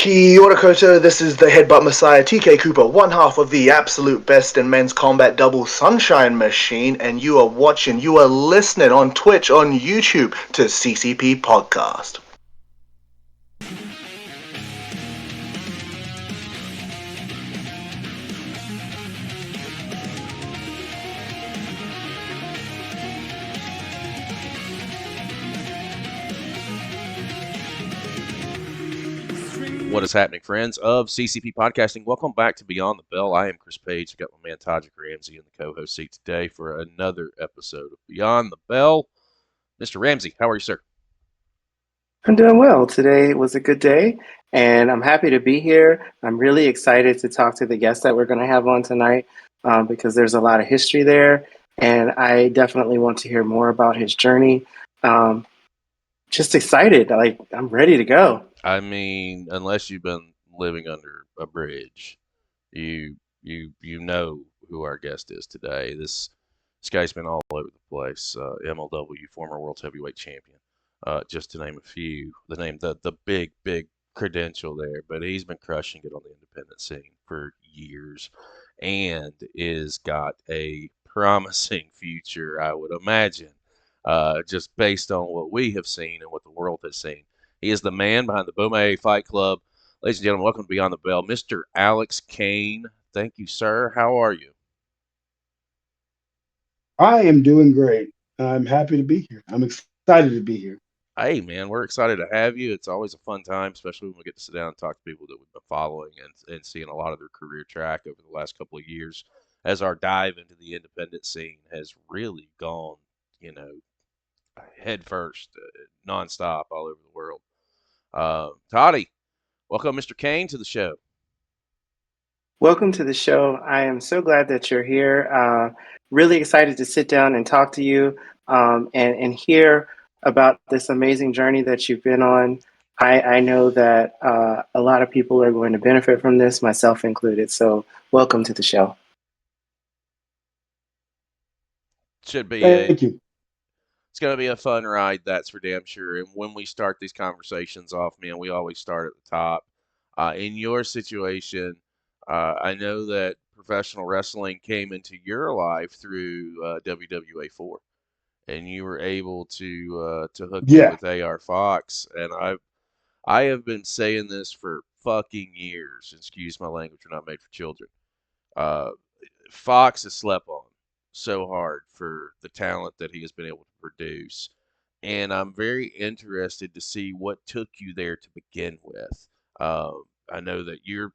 Kia ora koutou, this is the Headbutt Messiah TK Cooper, one half of the absolute best in men's combat double Sunshine Machine, and you are listening on Twitch, on YouTube to CCP Podcast. What is happening, friends of CCP Podcasting? Welcome back to Beyond the Bell. I am Chris Page. I've got my man Todrick Ramsey in the co-host seat today for another episode of Beyond the Bell. Mr. Ramsey, how are you, sir? I'm doing well. Today was a good day, and I'm happy to be here. I'm really excited to talk to the guest that we're going to have on tonight because there's a lot of history there, and I definitely want to hear more about his journey. Just excited. I'm ready to go. I mean, unless you've been living under a bridge, you know who our guest is today. This guy's been all over the place. MLW, former World Heavyweight Champion, just to name a few. The big credential there, but he's been crushing it on the independent scene for years, and is got a promising future, I would imagine, just based on what we have seen and what the world has seen. He is the man behind the Bomaye Fight Club. Ladies and gentlemen, welcome to Beyond the Bell, Mr. Alex Kane. Thank you, sir. How are you? I am doing great. I'm happy to be here. I'm excited to be here. Hey, man, we're excited to have you. It's always a fun time, especially when we get to sit down and talk to people that we've been following and seeing a lot of their career track over the last couple of years as our dive into the independent scene has really gone, head first, nonstop all over the world. Toddy, welcome, Mr. Kane, to the show. Welcome to the show. I am so glad that you're here. Really excited to sit down and talk to you and hear about this amazing journey that you've been on. I know that a lot of people are going to benefit from this, myself included. So welcome to the show. Should be. Thank you. It's going to be a fun ride, that's for damn sure. And when we start these conversations off, man, we always start at the top. In your situation, I know that professional wrestling came into your life through WWA4, and you were able to hook in with AR Fox. And I have been saying this for fucking years. Excuse my language, we're not made for children. Fox is slept on so hard for the talent that he has been able to produce, and I'm very interested to see what took you there to begin with. I know that you're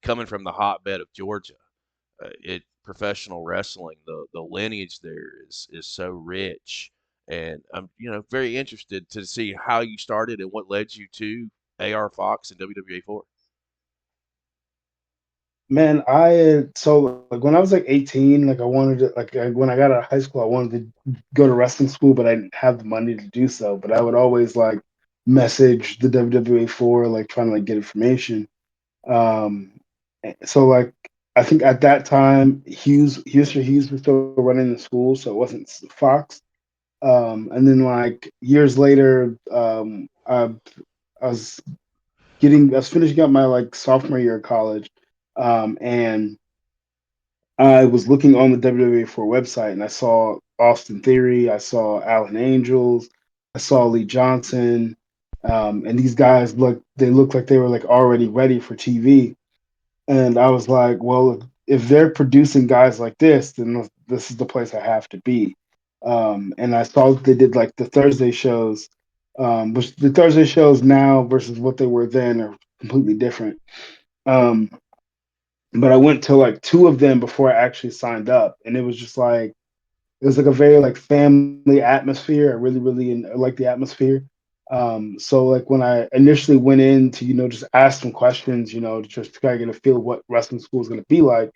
coming from the hotbed of Georgia. Professional wrestling, the lineage there is so rich, and I'm very interested to see how you started and what led you to AR Fox and WWA4. Man, when I was 18, I wanted to when I got out of high school, I wanted to go to wrestling school, but I didn't have the money to do so. But I would always message the WWA4, trying to get information. I think at that time, Hughes was still running the school, so it wasn't Fox. And then years later, I was finishing up my sophomore year of college. And I was looking on the WWA4 website, and I saw Austin Theory, I saw Alan Angels, I saw Lee Johnson, and these guys looked like they were already ready for TV. And I was like, well, if they're producing guys like this, then this is the place I have to be. And I saw that they did the Thursday shows, which the Thursday shows now versus what they were then are completely different. But I went to two of them before I actually signed up, and it was just it was a very family atmosphere. I really like the atmosphere. So when I initially went in to just ask some questions, to just kind of get a feel of what wrestling school is going to be like.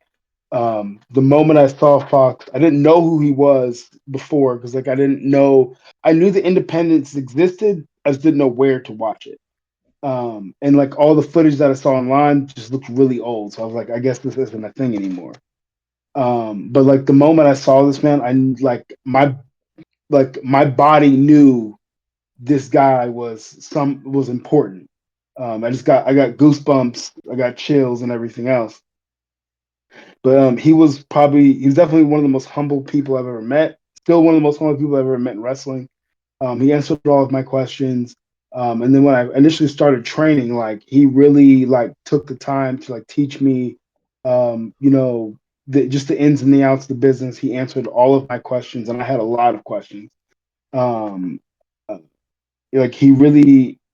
The moment I saw Fox, I didn't know who he was before because I didn't know. I knew the independents existed, I just didn't know where to watch it. And all the footage that I saw online just looked really old. So I was like, I guess this isn't a thing anymore. But the moment I saw this man, my body knew this guy was important. I got goosebumps, I got chills, and everything else. But he was definitely one of the most humble people I've ever met. Still one of the most humble people I've ever met in wrestling. He answered all of my questions. And then when I initially started training, like he really like took the time to like teach me, you know, just the ins and the outs of the business. He answered all of my questions, and I had a lot of questions. Um, uh, like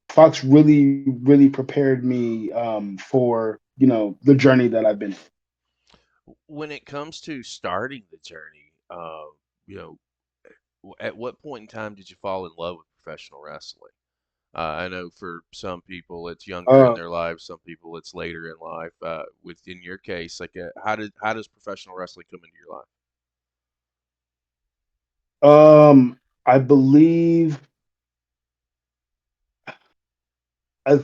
Fox really prepared me for the journey that I've been. When it comes to starting the journey, you know, at what point in time did you fall in love with professional wrestling? I know for some people it's younger in Uh, their lives, some people it's later in life. Within your case, like, how does professional wrestling come into your life? I believe I it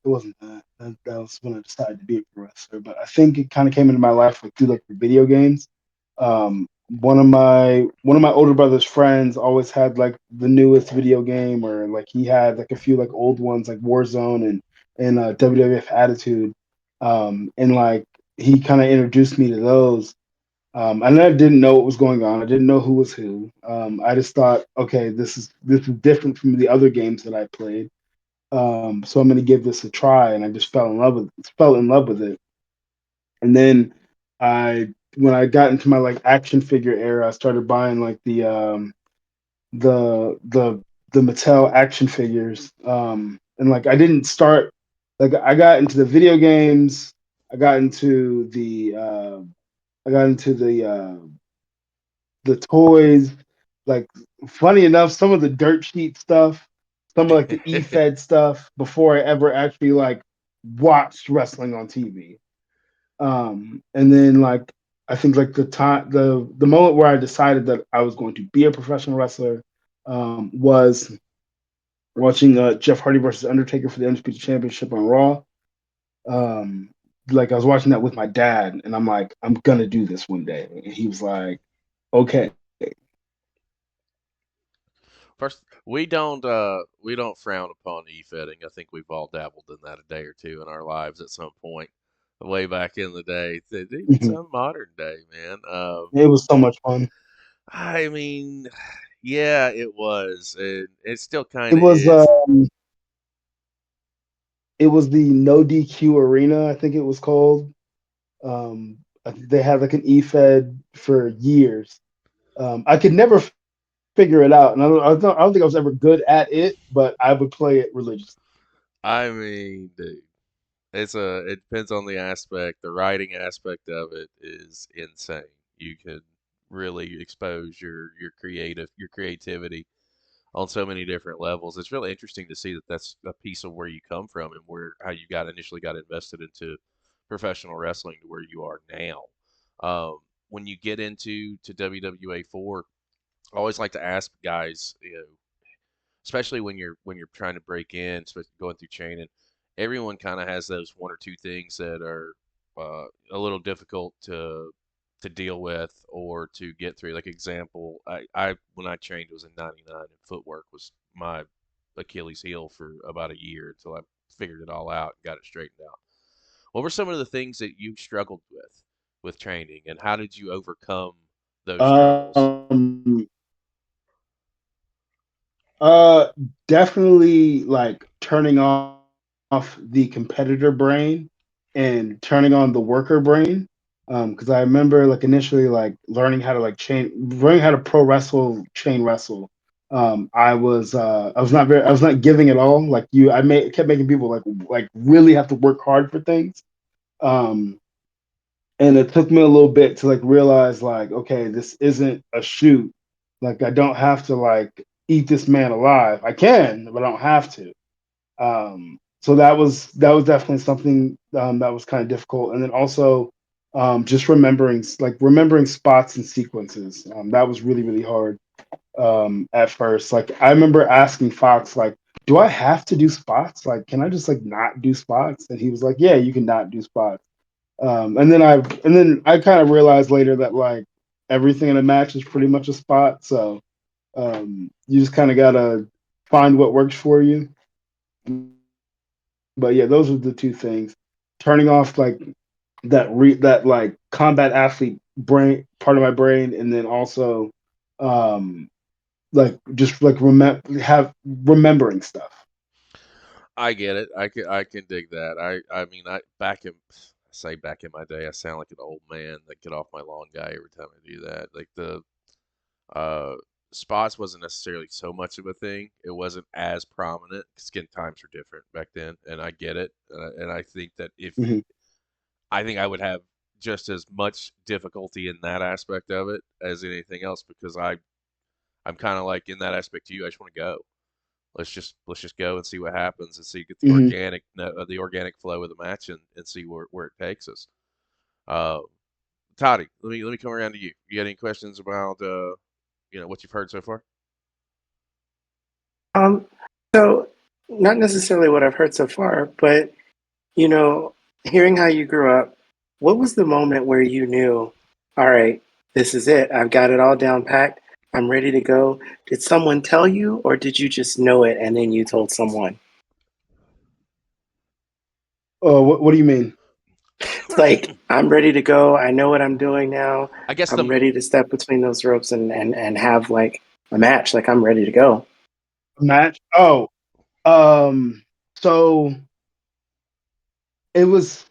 wasn't that. That was when I decided to be a pro wrestler. But I think it kind of came into my life like through like the video games. One of my older brother's friends always had like the newest video game, or like he had like a few like old ones like Warzone and WWF Attitude, and like he kind of introduced me to those. And I didn't know what was going on. I didn't know who was who. I just thought, okay, this is different from the other games that I played. So I'm gonna give this a try, and I just fell in love with it. And then I when I got into my like action figure era, I started buying like the the the Mattel action figures. And like I didn't start like I got into the video games. I got into I got into the toys. Like funny enough, some of the dirt sheet stuff, some of like the E-Fed stuff before I ever actually like watched wrestling on TV. And then like I think like the moment where I decided that I was going to be a professional wrestler was watching Jeff Hardy versus Undertaker for the Undisputed Championship on Raw. Um, like I was watching that with my dad, and I'm like, I'm gonna do this one day. And he was like, okay. First, we don't frown upon e-fetting. I think we've all dabbled in that a day or two in our lives at some point, way back in the day. Even some modern day, man. It was so much fun. I mean, yeah, it was, and it still It kind of was is. it was the No DQ Arena, I think it was called. I think they had like an E-Fed for years. I could never figure it out, and I don't think I was ever good at it, but I would play it religiously. I mean, dude, it depends on the aspect. The writing aspect of it is insane. You can really expose your creativity on so many different levels. It's really interesting to see that that's a piece of where you come from and where how you got initially got invested into professional wrestling to where you are now. When you get into WWA four, I always like to ask guys, especially when you're trying to break in, especially going through training, everyone kind of has those one or two things that are a little difficult to deal with or to get through. Like example, I when I trained was in '99, and footwork was my Achilles heel for about a year until I figured it all out and got it straightened out. What were some of the things that you struggled with training, and how did you overcome those struggles? Um, uh, Definitely like turning off the competitor brain and turning on the worker brain. Because I remember like initially like learning how to pro wrestle, chain wrestle. I was not giving at all. Like kept making people like really have to work hard for things. Um, and it took me a little bit to like realize like, okay, this isn't a shoot. Like I don't have to like eat this man alive. I can, but I don't have to. So that was definitely something that was kind of difficult. And then also just remembering spots and sequences. That was really hard at first. Like I remember asking Fox like, do I have to do spots? Like, can I just like not do spots? And he was like, yeah, you can not do spots. And then I kind of realized later that like everything in a match is pretty much a spot. So you just kind of gotta find what works for you. But yeah, those are the two things. Turning off like that like combat athlete brain part of my brain, and then also like just like remembering stuff. I get it. I can dig that. I mean back in my day, I sound like an old man that get off my lawn guy every time I do that. Like the uh spots wasn't necessarily so much of a thing. It wasn't as prominent. Skin times are different back then, and I get it. And I think that if Hmm. I think I would have just as much difficulty in that aspect of it as anything else because I'm kind of like in that aspect to you. I just want to go. Let's just go and see what happens and see get Hmm. the organic flow of the match and see where it takes us. Uh, Toddy, let me come around to you. You got any questions about what you've heard so far? Um, so not necessarily what I've heard so far, but you know, hearing how you grew up, what was the moment where you knew, all right, this is it. I've got it all down packed. I'm ready to go. Did someone tell you, or did you just know it and then you told someone? Oh, what do you mean? It's like, I'm ready to go. I know what I'm doing now. I guess I'm ready to step between those ropes and have like a match. Like, I'm ready to go. Match? Oh, so it was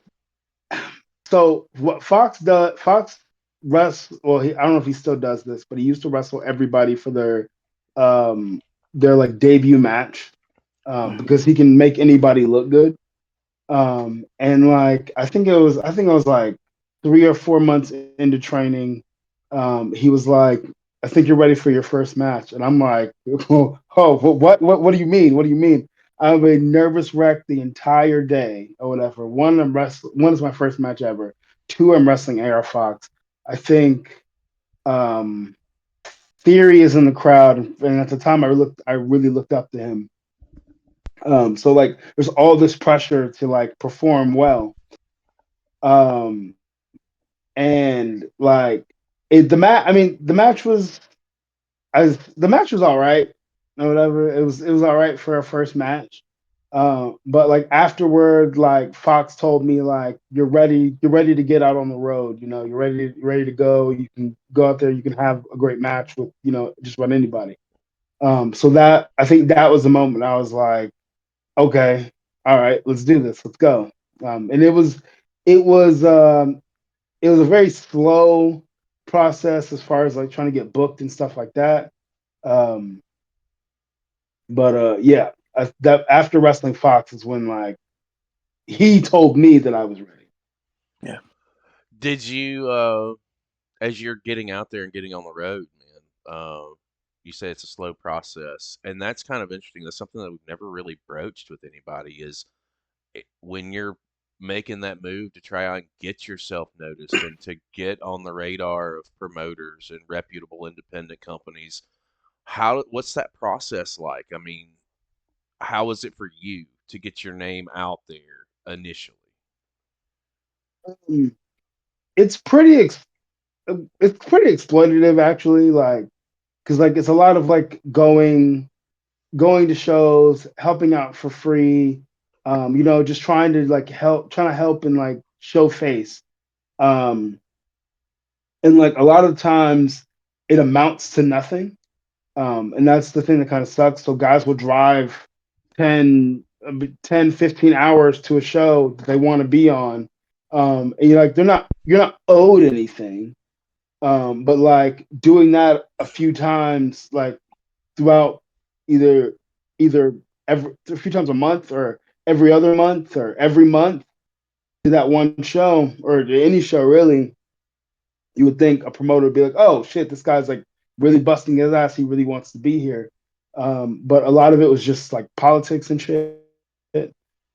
so what Fox does. Fox wrestles. Well, I don't know if he still does this, but he used to wrestle everybody for their like debut match, because he can make anybody look good. And like I think it was like 3 or 4 months into training. He was like, I think you're ready for your first match. And I'm like, oh, what do you mean? What do you mean? I have a nervous wreck the entire day or whatever. One is my first match ever. Two, I'm wrestling AR Fox. I think um Theory is in the crowd, and at the time I really looked up to him. So like there's all this pressure to like perform well. Um and like I mean the match was all right or whatever. It was all right for a first match. But like afterward, like Fox told me like you're ready to get out on the road, you're ready to go. You can go out there, you can have a great match with, just about anybody. So that I think that was the moment I was like, okay, all right, let's do this, let's go. And it was it was a very slow process as far as like trying to get booked and stuff like that. Um, but yeah, that after wrestling Fox is when like he told me that I was ready. Yeah. Did you as you're getting out there and getting on the road, man? You say it's a slow process, and that's kind of interesting. That's something that we've never really broached with anybody. Is when you're making that move to try and get yourself noticed and to get on the radar of promoters and reputable independent companies, what's that process like? I mean, how was it for you to get your name out there initially? Mm, It's pretty it's pretty exploitative actually, like because like it's a lot of like going to shows, helping out for free, just trying to help and like show face. Um, and like a lot of times it amounts to nothing. And that's the thing that kind of sucks. So guys will drive 10, 15 hours to a show that they want to be on. And you're not owed anything. But like doing that a few times, like throughout either either a few times a month or every other month or every month to that one show or to any show really, you would think a promoter would be like, oh shit, this guy's like really busting his ass. He really wants to be here. But a lot of it was just like politics and shit.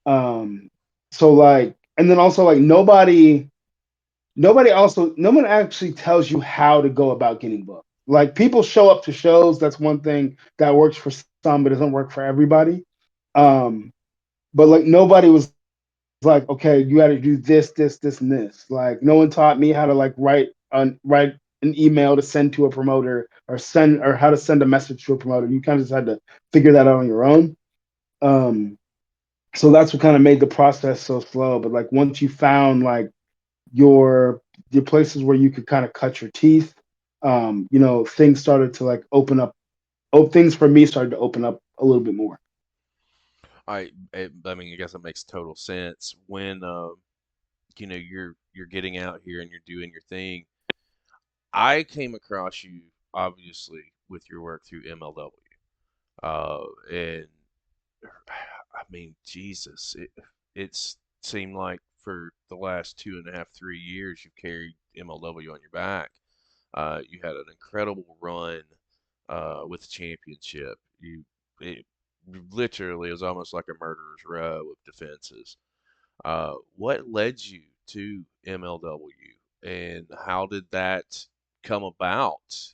Um, so like, and then also like no one actually tells you how to go about getting booked. Like people show up to shows. That's one thing that works for some, but doesn't work for everybody. Um, but like nobody was like, okay, you got to do this, this, this, and this. Like no one taught me how to like write an email to send to a promoter or how to send a message to a promoter. You kind of just had to figure that out on your own. Um, So that's what kind of made the process so slow. But like once you found like your your places where you could kind of cut your teeth, things started to like open up. Oh, things for me started to open up a little bit more. I mean, I guess it makes total sense when you're getting out here and you're doing your thing. I came across you obviously with your work through MLW, and I mean, Jesus, it's seemed like for the last 2.5, 3 years you've carried MLW on your back. You had an incredible run with the championship. It literally it was almost like a murderer's row of defenses. What led you to MLW, and how did that come about?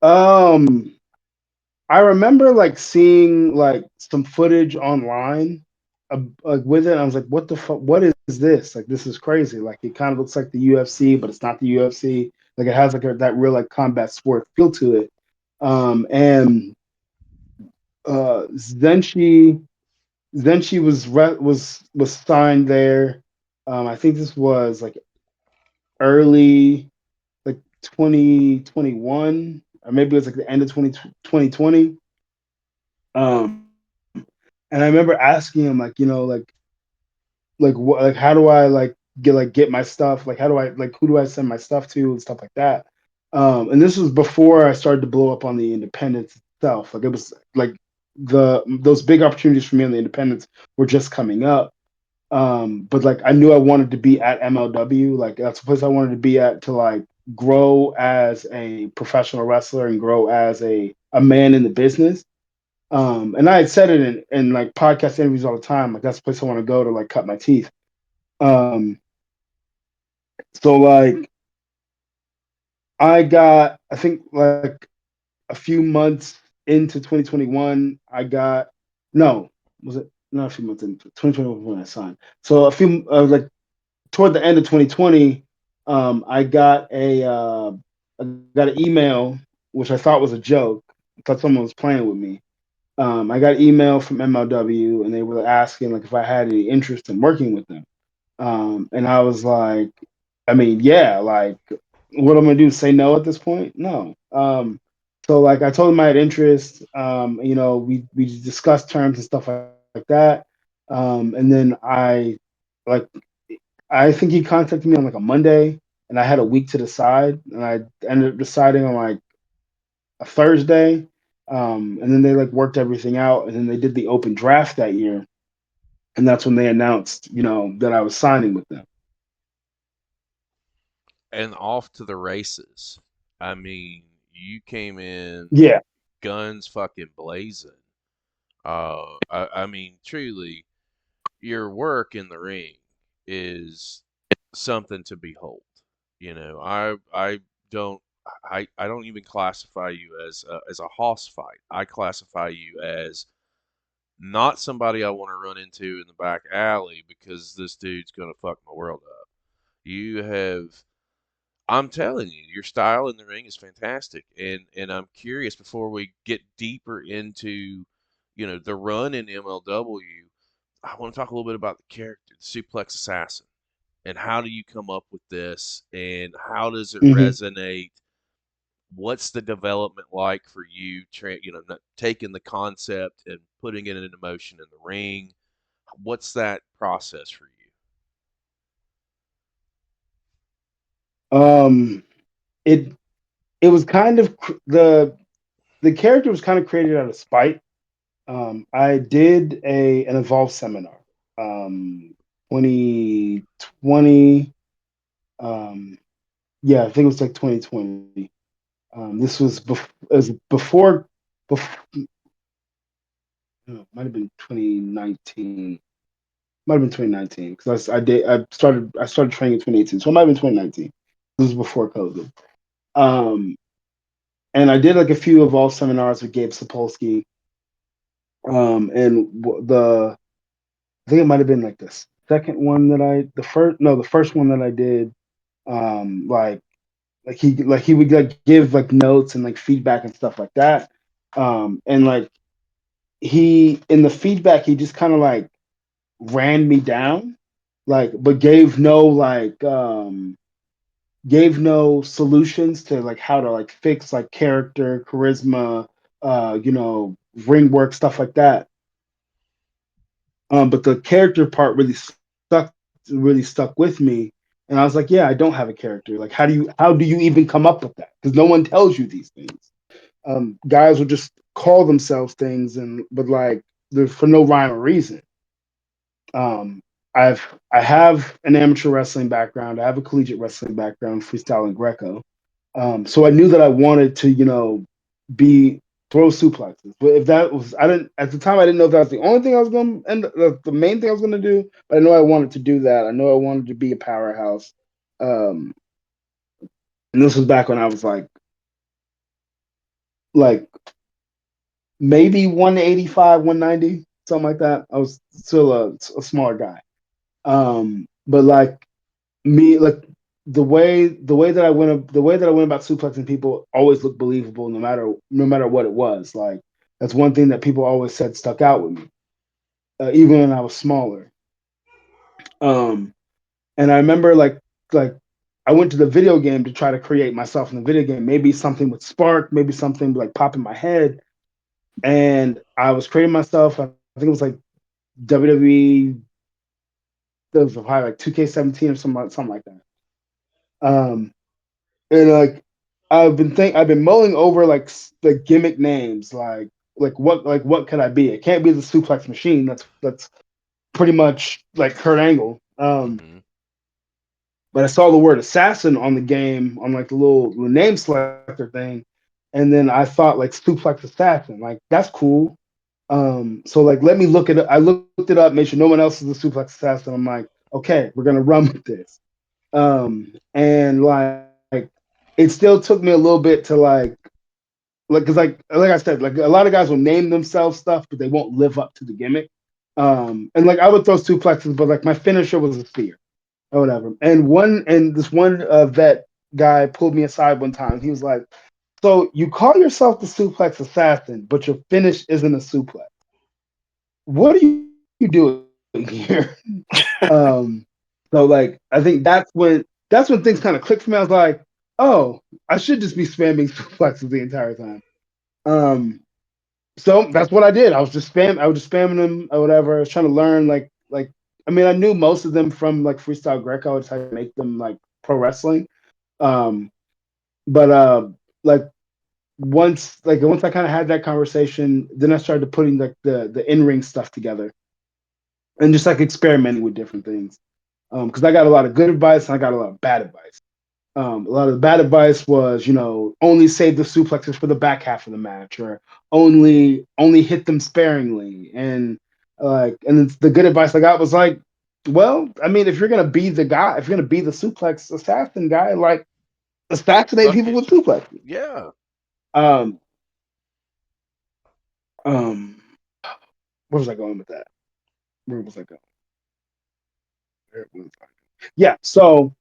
Um, I remember like seeing like some footage online, like with it. And I was like, "What the fuck? What is this? Like, this is crazy. Like, it kind of looks like the UFC, but it's not the UFC. Like, it has like that real like combat sport feel to it." And then she was signed there. I think this was like early like 2021, or maybe it was like the end of 2020. And I remember asking him like, what, like how do I get my stuff? Like how do I like who do I send my stuff to and stuff like that? And this was before I started to blow up on the independence itself. Like it was like those big opportunities for me on the independence were just coming up. But like I knew I wanted to be at MLW. Like that's the place I wanted to be at to like grow as a professional wrestler and grow as a man in the business. And I had said it in like podcast interviews all the time. Like that's the place I want to go to like cut my teeth. Um, so like I think like a few months into 2021, I got no, was it not a few months into 2021 when I signed? So a few like toward the end of 2020, I got an email which I thought was a joke. I thought someone was playing with me. I got an email from MLW and they were asking like if I had any interest in working with them. And I was like, I mean, yeah, like what am I gonna do? Say no at this point? No. So like I told him I had interest. We discussed terms and stuff like that. And then like I think he contacted me on like a Monday, and I had a week to decide, and I ended up deciding on like a Thursday. And then they like worked everything out, and then they did the open draft that year, and that's when they announced, that I was signing with them. And off to the races. I mean, you came in Yeah. guns fucking blazing. I mean, truly, your work in the ring is something to behold. I don't I don't even classify you as a hoss fight. I classify you as not somebody I want to run into in the back alley because this dude's gonna fuck my world up. You have I'm telling you, your style in the ring is fantastic, and I'm curious before we get deeper into, the run in MLW. I want to talk a little bit about the character, the Suplex Assassin, and how do you come up with this, and how does it Hmm. resonate? What's the development like for you, taking the concept and putting it into motion in the ring? What's that process for you? Um, it it was kind of the character was kind of created out of spite. I did an Evolve seminar, 2020. Um, yeah, I think it was like 2020. This was before, no, it might have been 2019. Might have been 2019 because I started training in 2018, so it might have been 2019. This was before COVID. Um, and I did like a few Evolve seminars with Gabe Sapolsky. And I think it might have been like the second one that the first one that I did. Like he would like give like notes and like feedback and stuff like that. And like he in the feedback he just kind of like ran me down, like, but gave no solutions to like how to like fix like character, charisma, ring work, stuff like that. But the character part really stuck with me. And I was like, yeah, I don't have a character. Like, how do you even come up with that? Because no one tells you these things. Guys will just call themselves things, but like there's for no rhyme or reason. Um, I have an amateur wrestling background. I have a collegiate wrestling background, freestyle and Greco. So I knew that I wanted to, be throw suplexes. But if that was, I didn't at the time. I didn't know if that was the only thing I was going to, and the main thing I was going to do. But I know I wanted to do that. I know I wanted to be a powerhouse. And this was back when I was like maybe 185, 190, something like that. I was still a smaller guy. But like me, like the way that I went about suplexing people always looked believable, no matter what it was. Like that's one thing that people always said stuck out with me, even when I was smaller. Um, and I remember like I went to the video game to try to create myself in the video game. Maybe something would spark, maybe something would like pop in my head, and I was creating myself. I think it was like WWE. That was probably like 2K17 or something like that. Um, and like I've been mulling over like the gimmick names, like what could I be? It can't be the suplex machine. That's pretty much like Kurt Angle. Mm-hmm. But I saw the word assassin on the game on like the little name selector thing, and then I thought like suplex assassin, like that's cool. So like let me look it up. I looked it up, made sure no one else is the suplex assassin. I'm like, okay, we're gonna run with this. And like it still took me a little bit to because like I said, like a lot of guys will name themselves stuff, but they won't live up to the gimmick. And like I would throw suplexes, but like my finisher was a spear or whatever. And this one vet guy pulled me aside one time. He was like, "So you call yourself the suplex assassin, but your finish isn't a suplex. What are you doing here?" um, so like I think that's when things kind of clicked for me. I was like, "Oh, I should just be spamming suplexes the entire time." Um, so that's what I did. I was just spamming them or whatever. I was trying to learn I mean, I knew most of them from like freestyle Greco. I just had to make them like pro wrestling. Um, but like once I kind of had that conversation, then I started putting like the in ring stuff together and just like experimenting with different things. Because I got a lot of good advice and I got a lot of bad advice. A lot of the bad advice was, only save the suplexes for the back half of the match, or only hit them sparingly, and the good advice I got was like, well, I mean, if you're gonna be the guy, if you're gonna be the suplex assassin guy, like assassinate Fuck people it. with suplexes. Yeah. Um, um, where was I going with that? Where was I going? Where was I? Yeah, so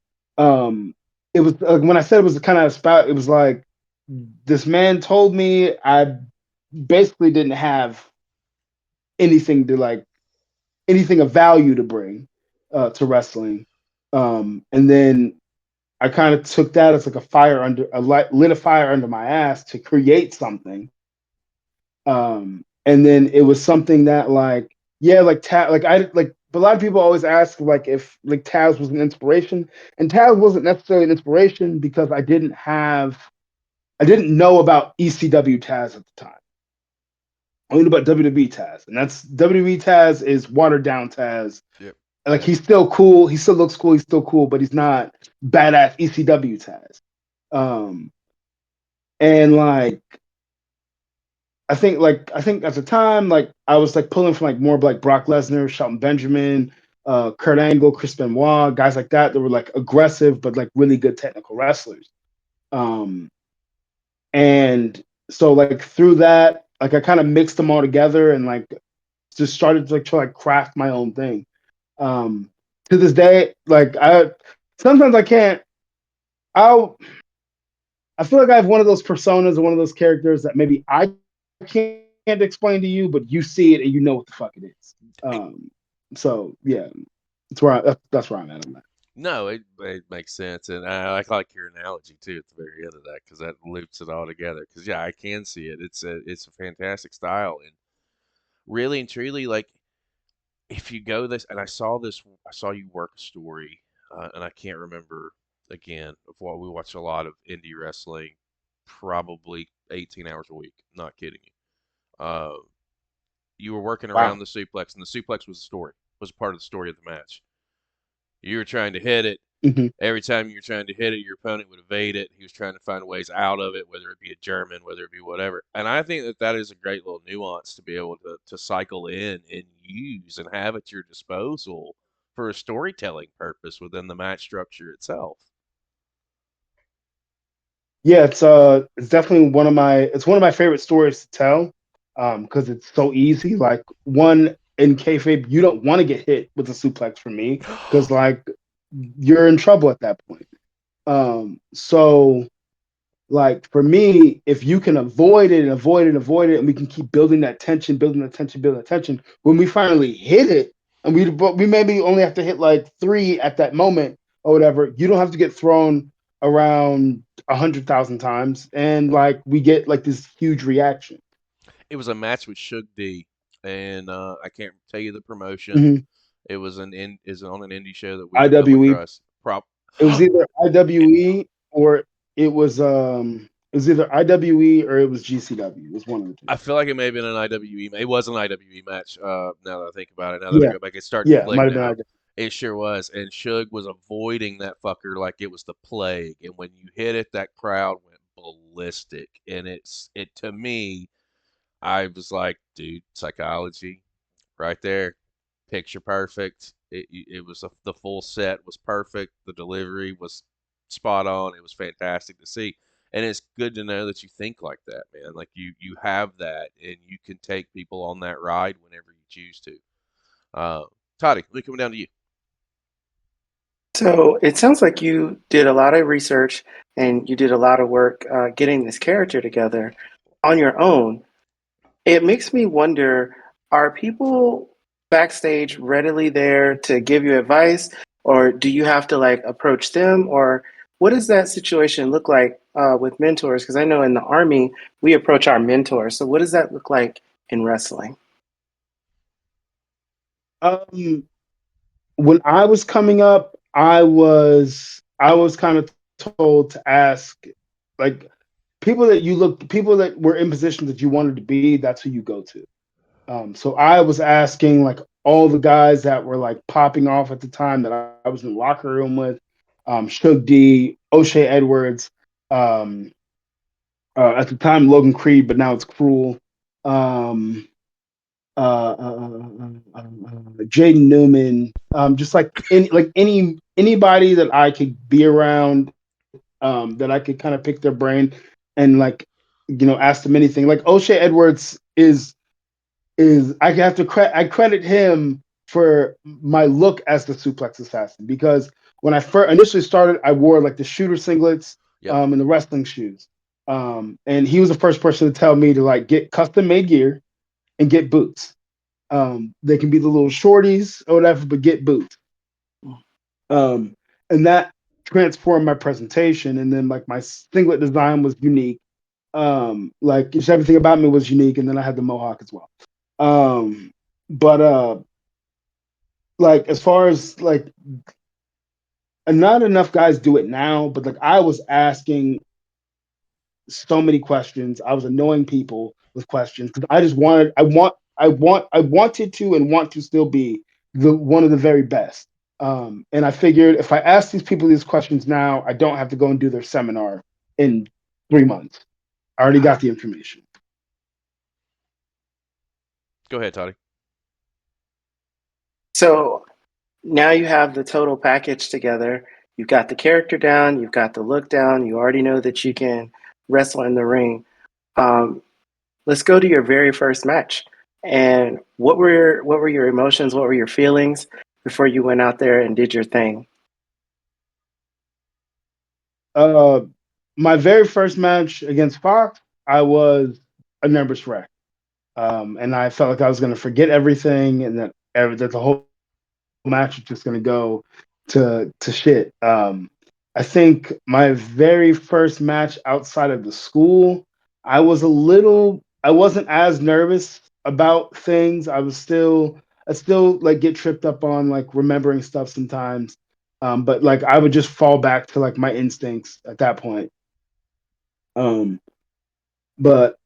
it was when I said it was kind of spout, it was like this man told me I basically didn't have anything to like anything of value to bring to wrestling. And then I kind of took that as like lit a fire under my ass to create something. And then it was something that like, yeah, like a lot of people always ask like if like Taz was an inspiration, and Taz wasn't necessarily an inspiration because I didn't know about ECW Taz at the time. I knew about WWE Taz, and that's WWE Taz is watered down Taz. Yep. Like Yep. he's still cool, he still looks cool, he's still cool, but he's not badass ECW Taz. Um, and like I think at the time, like I was like pulling from like more of like Brock Lesnar, Shelton Benjamin, Kurt Angle, Chris Benoit, guys like that were like aggressive but like really good technical wrestlers. Um, and so like through that, like I kind of mixed them all together and like just started to like try like craft my own thing. Um, to this day, like I sometimes I can't. I feel like I have one of those personas or one of those characters that maybe I can't can't explain to you, but you see it and you know what the fuck it is. So yeah, that's where I'm at on that. No, it makes sense, and I like your analogy too at the very end of that because that loops it all together. Because yeah, I can see it. It's a fantastic style, and really and truly, like if you go this, and I saw you work a story, and I can't remember again of what we watch a lot of indie wrestling, probably 18 hours a week. Not kidding you. You were working around Wow. the suplex, and the suplex was the story, was part of the story of the match. You were trying to hit it. Mhm. Every time you were trying to hit it, your opponent would evade it. He was trying to find ways out of it, whether it be a German, whether it be whatever. And I think that that is a great little nuance to be able to cycle in and use and have at your disposal for a storytelling purpose within the match structure itself. Yeah, it's definitely one of my favorite stories to tell, because it's so easy. Like one in kayfabe, you don't want to get hit with a suplex from me because like you're in trouble at that point. So like for me, if you can avoid it and avoid it and avoid it, and we can keep building that tension, building the tension, building the tension, when we finally hit it, and we maybe only have to hit like 3 at that moment or whatever, you don't have to get thrown around 100,000 times, and like we get like this huge reaction. It was a match with Shug D, and I can't tell you the promotion. Mhm. It was is on an indie show that we've come IWE. across. Prop. It was either IWE or it was either IWE or it was GCW. It was one of the two. I feel like it may have been an IWE. It was an IWE match. Now that I think about it, now that I Yeah, go back, it's starting to yeah, it click might have been now. IWE. It sure was. And Shug was avoiding that fucker like it was the plague. And when you hit it, that crowd went ballistic. And it to me, I was like, dude, psychology, right there, picture perfect. It was the full set was perfect. The delivery was spot on. It was fantastic to see, and it's good to know that you think like that, man. Like you have that, and you can take people on that ride whenever you choose to. Toddy, let me come down to you. So it sounds like you did a lot of research and you did a lot of work getting this character together on your own. It makes me wonder, are people backstage readily there to give you advice, or do you have to like approach them, or what does that situation look like with mentors? Because I know in the army we approach our mentors. So what does that look like in wrestling? Um, when I was coming up, I was kind of told to ask like people that were in positions that you wanted to be, that's who you go to. So I was asking like all the guys that were like popping off at the time that I was in the locker room with, Shug D, O'Shea Edwards, um, at the time Logan Creed, but now it's Cruel. Um, Jaden Newman, just anybody that I could be around, that I could kind of pick their brain and like ask them anything. Like O'Shea Edwards is I credit him for my look as the Suplex Assassin, because when I first initially started, I wore like the shooter singlets, Yep. and the wrestling shoes, and he was the first person to tell me to like get custom made gear and get boots. They can be the little shorties or whatever, but get boots. Um, and that transformed my presentation. And then like my singlet design was unique. Like just everything about me was unique. And then I had the mohawk as well. But like as far as like, and not enough guys do it now, but like I was asking so many questions. I was annoying people with questions because I wanted to and want to still be the one of the very best. And I figured if I ask these people these questions now, I don't have to go and do their seminar in 3 months. I already got the information. Go ahead, Toddy. So now you have the total package together. You've got the character down, you've got the look down, you already know that you can wrestle in the ring. Um, let's go to your very first match. And what were your emotions? What were your feelings before you went out there and did your thing? My very first match against Fox, I was a nervous wreck. and I felt like I was going to forget everything, and that the whole match was just going to go to shit. I think my very first match outside of the school, I wasn't as nervous about things. I still like get tripped up on like remembering stuff sometimes. But like I would just fall back to like my instincts at that point. Um, but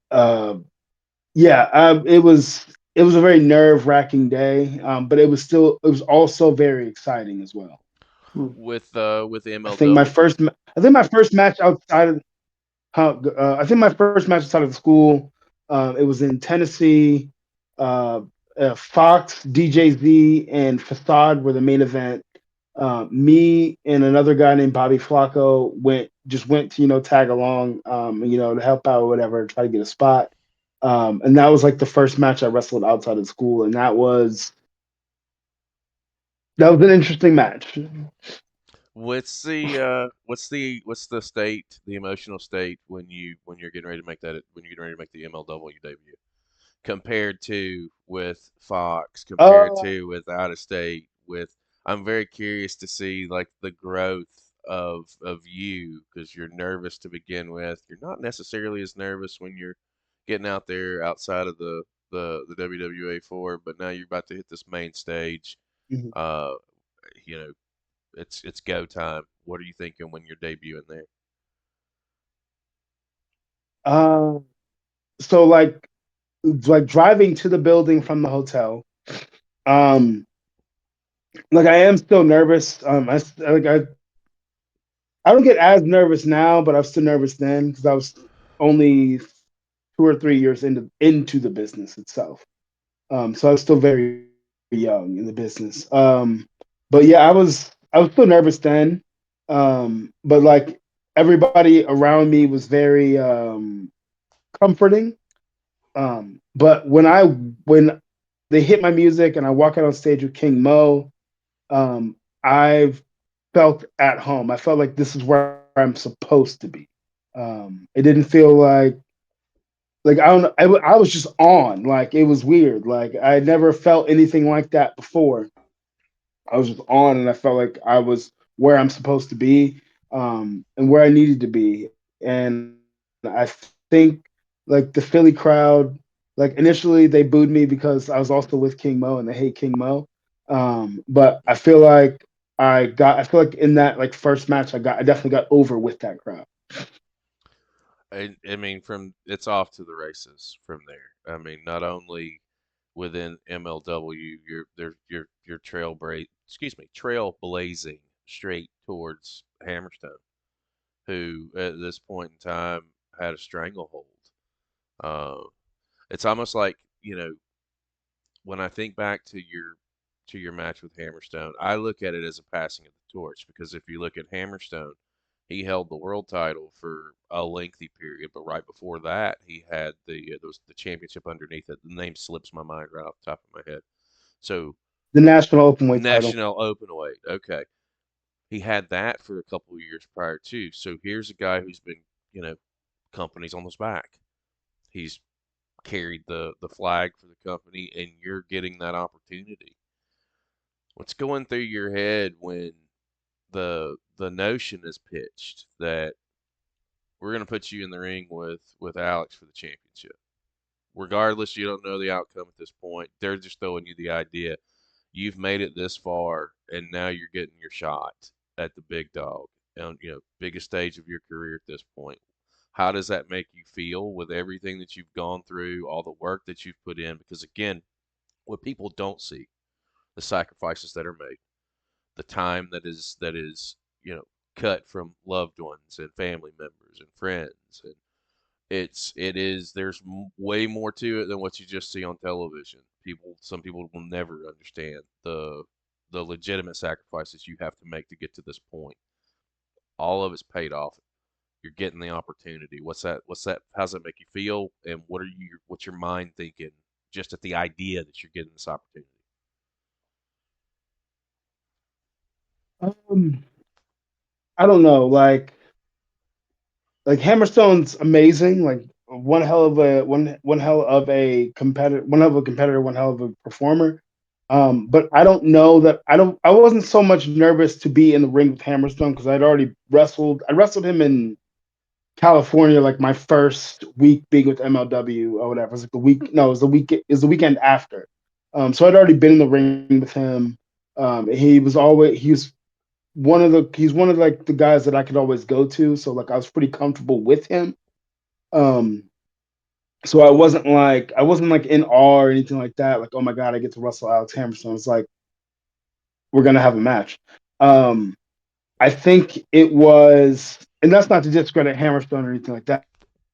yeah, it was a very nerve wracking day. But it was also very exciting as well. Hmm. With MLW. I think my first match outside of I think my first match outside of the school, it was in Tennessee. Uh, Fox, DJZ, and Facade were the main event. Me and another guy named Bobby Flacco went to tag along, to help out or whatever, try to get a spot. And that was like the first match I wrestled outside of school, and that was an interesting match. What's the state, the emotional state when you're getting ready to make when you're getting ready to make the MLW debut, compared to with Fox, compared Uh, to with out of state, with I'm very curious to see like the growth of you, because you're nervous to begin with. You're not necessarily as nervous when you're getting out there outside of the WWA four, but now you're about to hit this main stage. mhm. Uh, you know, it's go time. What are you thinking when you're debuting there? uh, so like driving to the building from the hotel. Um, like I am still nervous. I don't get as nervous now, but I was still nervous then because I was only 2 or 3 years into the business itself. So I was still very young in the business. But yeah, I was still nervous then. But like everybody around me was very comforting. But when they hit my music and I walk out on stage with King Mo, I've felt at home. I felt like this is where I'm supposed to be. It didn't feel like I don't know. I was just on. Like it was weird. Like I never felt anything like that before. I was just on, and I felt like I was where I'm supposed to be, and where I needed to be. And I think like the Philly crowd, like initially they booed me because I was also with King Mo and they hate King Mo. But I feel like in that like first match I definitely got over with that crowd. I mean, from it's off to the races from there. I mean, not only within MLW, you're trail blazing straight towards Hammerstone, who at this point in time had a stranglehold. Uh, it's almost like, when I think back to your match with Hammerstone, I look at it as a passing of the torch, because if you look at Hammerstone, he held the world title for a lengthy period, but right before that, he had the championship underneath it. The name slips my mind right off the top of my head. So The national open weight title. national openweight, okay, he had that for a couple of years prior too. So here's a guy who's been, you know, companies on his back. He's carried the flag for the company, and you're getting that opportunity. What's going through your head when the notion is pitched that we're going to put you in the ring with Alex for the championship? Regardless, you don't know the outcome at this point. They're just throwing you the idea. You've made it this far, and now you're getting your shot at the big dog, and biggest stage of your career at this point. How does that make you feel with everything that you've gone through, all the work that you've put in? Because again, what people don't see, the sacrifices that are made, the time that is cut from loved ones and family members and friends, and there's way more to it than what you just see on television. Some people will never understand the legitimate sacrifices you have to make to get to this point. All of it's paid off. You're getting the opportunity. What's that how's that make you feel, and what's your mind thinking just at the idea that you're getting this opportunity? Um, I don't know. Like Hammerstone's amazing. Like one hell of a one hell of a competitor, one hell of a performer. But I don't know that I wasn't so much nervous to be in the ring with Hammerstone because I'd already wrestled. I wrestled him in California like my first week being with MLW or whatever. It was like the week. No, it was the week. It was the weekend after. So I'd already been in the ring with him. He was he's one of like the guys that I could always go to. So like I was pretty comfortable with him. Um, so I wasn't like in awe or anything like that. Like, oh my god, I get to wrestle Alex Hammerstone. It's like we're gonna have a match. Um, I think it was, and that's not to discredit Hammerstone or anything like that.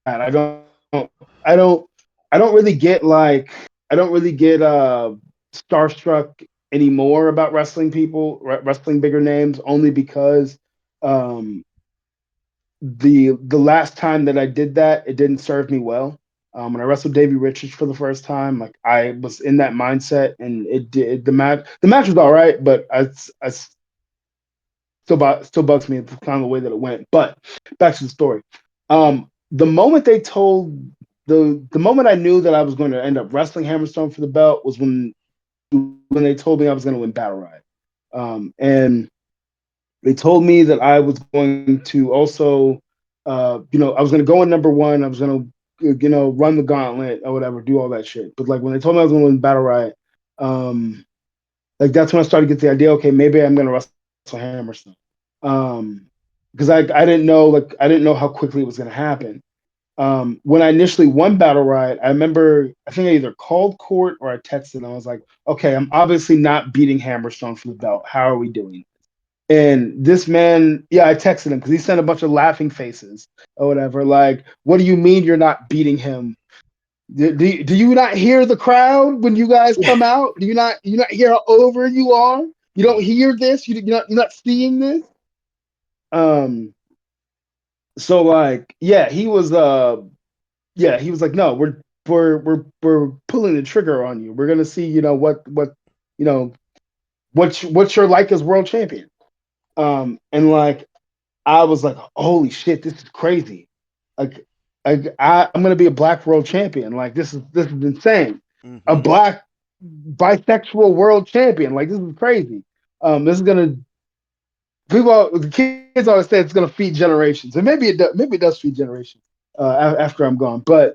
I don't, I don't really get like, I don't really get starstruck anymore about wrestling people, wrestling bigger names, only because um, the last time that I did that, it didn't serve me well. When I wrestled Davey Richards for the first time, like I was in that mindset, and it did the match was all right, but I still bugs me kind of the way that it went. But back to the story. The moment they told the moment I knew that I was going to end up wrestling Hammerstone for the belt was when they told me I was going to win Battle Riot, and they told me that I was going to also, I was going to go in number one. I was going to, run the gauntlet or whatever, do all that shit. But like when they told me I was going to win Battle Riot, like that's when I started to get the idea. Okay, maybe I'm going to wrestle Hammerstone. Because I didn't know how quickly it was going to happen. When I initially won Battle Riot, I remember I think I either called Court or I texted and I was like, okay, I'm obviously not beating Hammerstone for the belt. How are we doing? And this man, yeah, I texted him because he sent a bunch of laughing faces or whatever. Like, what do you mean you're not beating him? Do you not hear the crowd when you guys come out? Do you not hear how over you are? You don't hear this? You're not seeing this? Um, so like, he was like, no, we're pulling the trigger on you. We're gonna see, you know, what you're like as world champion. And like I was like, holy shit, this is crazy. Like, I'm gonna be a black world champion. Like this is insane. A Mm-hmm. black bisexual world champion. Like this is crazy. This is gonna the kids always say it's gonna feed generations, and maybe it does feed generations after I'm gone. But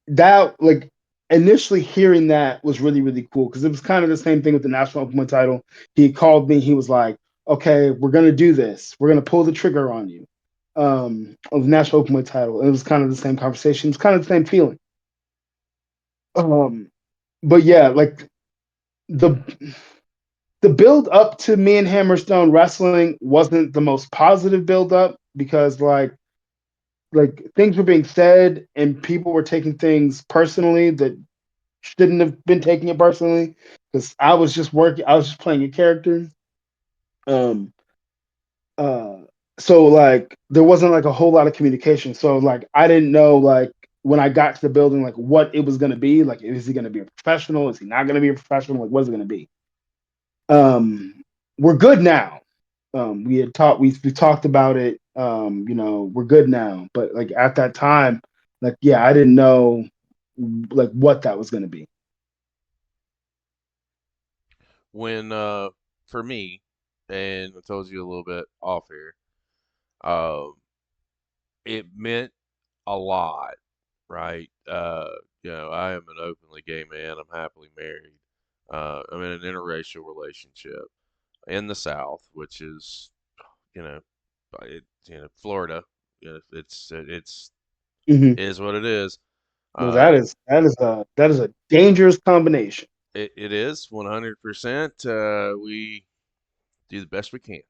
that like initially hearing that was really really cool because it was kind of the same thing with the national open title. He called me. He was like, "Okay, we're gonna do this. We're gonna pull the trigger on you." Of the national open title. And it was kind of the same conversation. It's kind of the same feeling. Um, but yeah, like the the build up to me and Hammerstone wrestling wasn't the most positive build up because like things were being said and people were taking things personally that shouldn't have been taking it personally because I was just playing a character. Um uh so like there wasn't like a whole lot of communication. So like I didn't know like when I got to the building like what it was gonna be. Like is he gonna be a professional? Is he not gonna be a professional? Like what's it gonna be? We're good now. We talked about it. We're good now. But like at that time, like yeah, I didn't know like what that was gonna be. When for me, and I told you a little bit off here, um, it meant a lot, right? I am an openly gay man. I'm happily married. I'm in an interracial relationship in the South, which is, you know, Florida. It's Mm-hmm. is what it is. No, Uh, that is a dangerous combination. it is 100%. We do the best we can,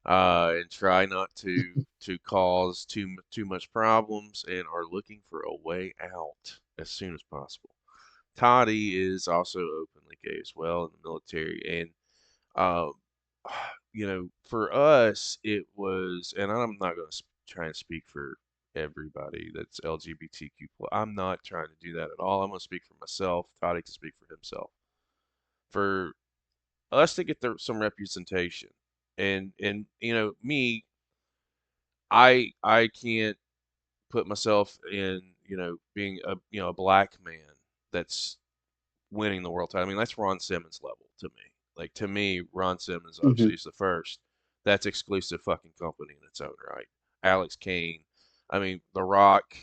and try not to cause too much problems, and are looking for a way out as soon as possible. Toddy is also openly gay as well in the military, and um, for us it was, and I'm not going to try and speak for everybody that's LGBTQ. I'm not trying to do that at all. I'm going to speak for myself. Toddy can speak for himself. For us to get some representation, and me, I can't put myself in, being a black man that's winning the world title. I mean, that's Ron Simmons level to me. Like, to me, Ron Simmons Mm-hmm. obviously is the first. That's exclusive fucking company in its own right. Alex Kane. I mean, The Rock.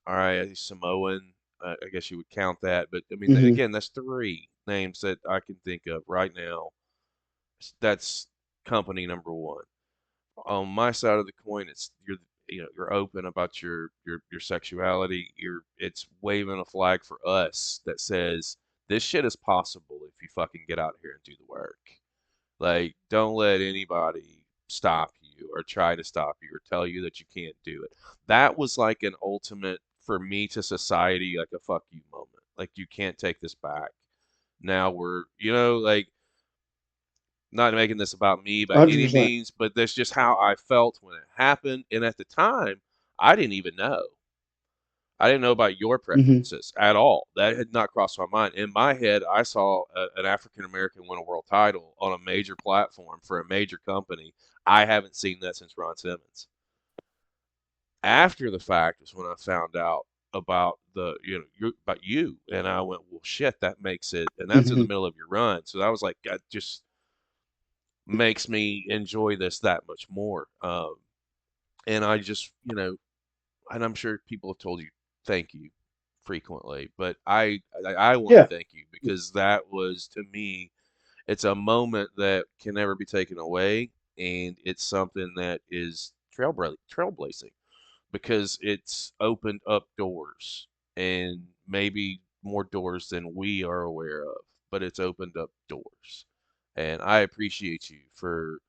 All right, he's Samoan. I guess you would count that. But, I mean, Mm-hmm. again, that's three names that I can think of right now. That's company number one. On my side of the coin, it's you're open about your sexuality. It's waving a flag for us that says this shit is possible if you fucking get out here and do the work. Like, don't let anybody stop you or try to stop you or tell you that you can't do it. That was like an ultimate for me to society, like a fuck you moment. Like, you can't take this back. Now we're, like, not making this about me by any 100%. means, but that's just how I felt when it happened. And at the time, I didn't even know. I didn't know about your Mm-hmm. preferences at all. That had not crossed my mind. In my head, I saw an African American win a world title on a major platform for a major company. I haven't seen that since Ron Simmons. After the fact is when I found out about about you, and I went, well, shit, that makes it, and that's in Mm-hmm. the middle of your run. So I was like, God, just makes me enjoy this that much more. And I just, and I'm sure people have told you thank you frequently, but I want to Yeah. thank you because that was, to me, it's a moment that can never be taken away, and it's something that is trailblazing because it's opened up doors, and maybe more doors than we are aware of, but it's opened up doors. And I appreciate you for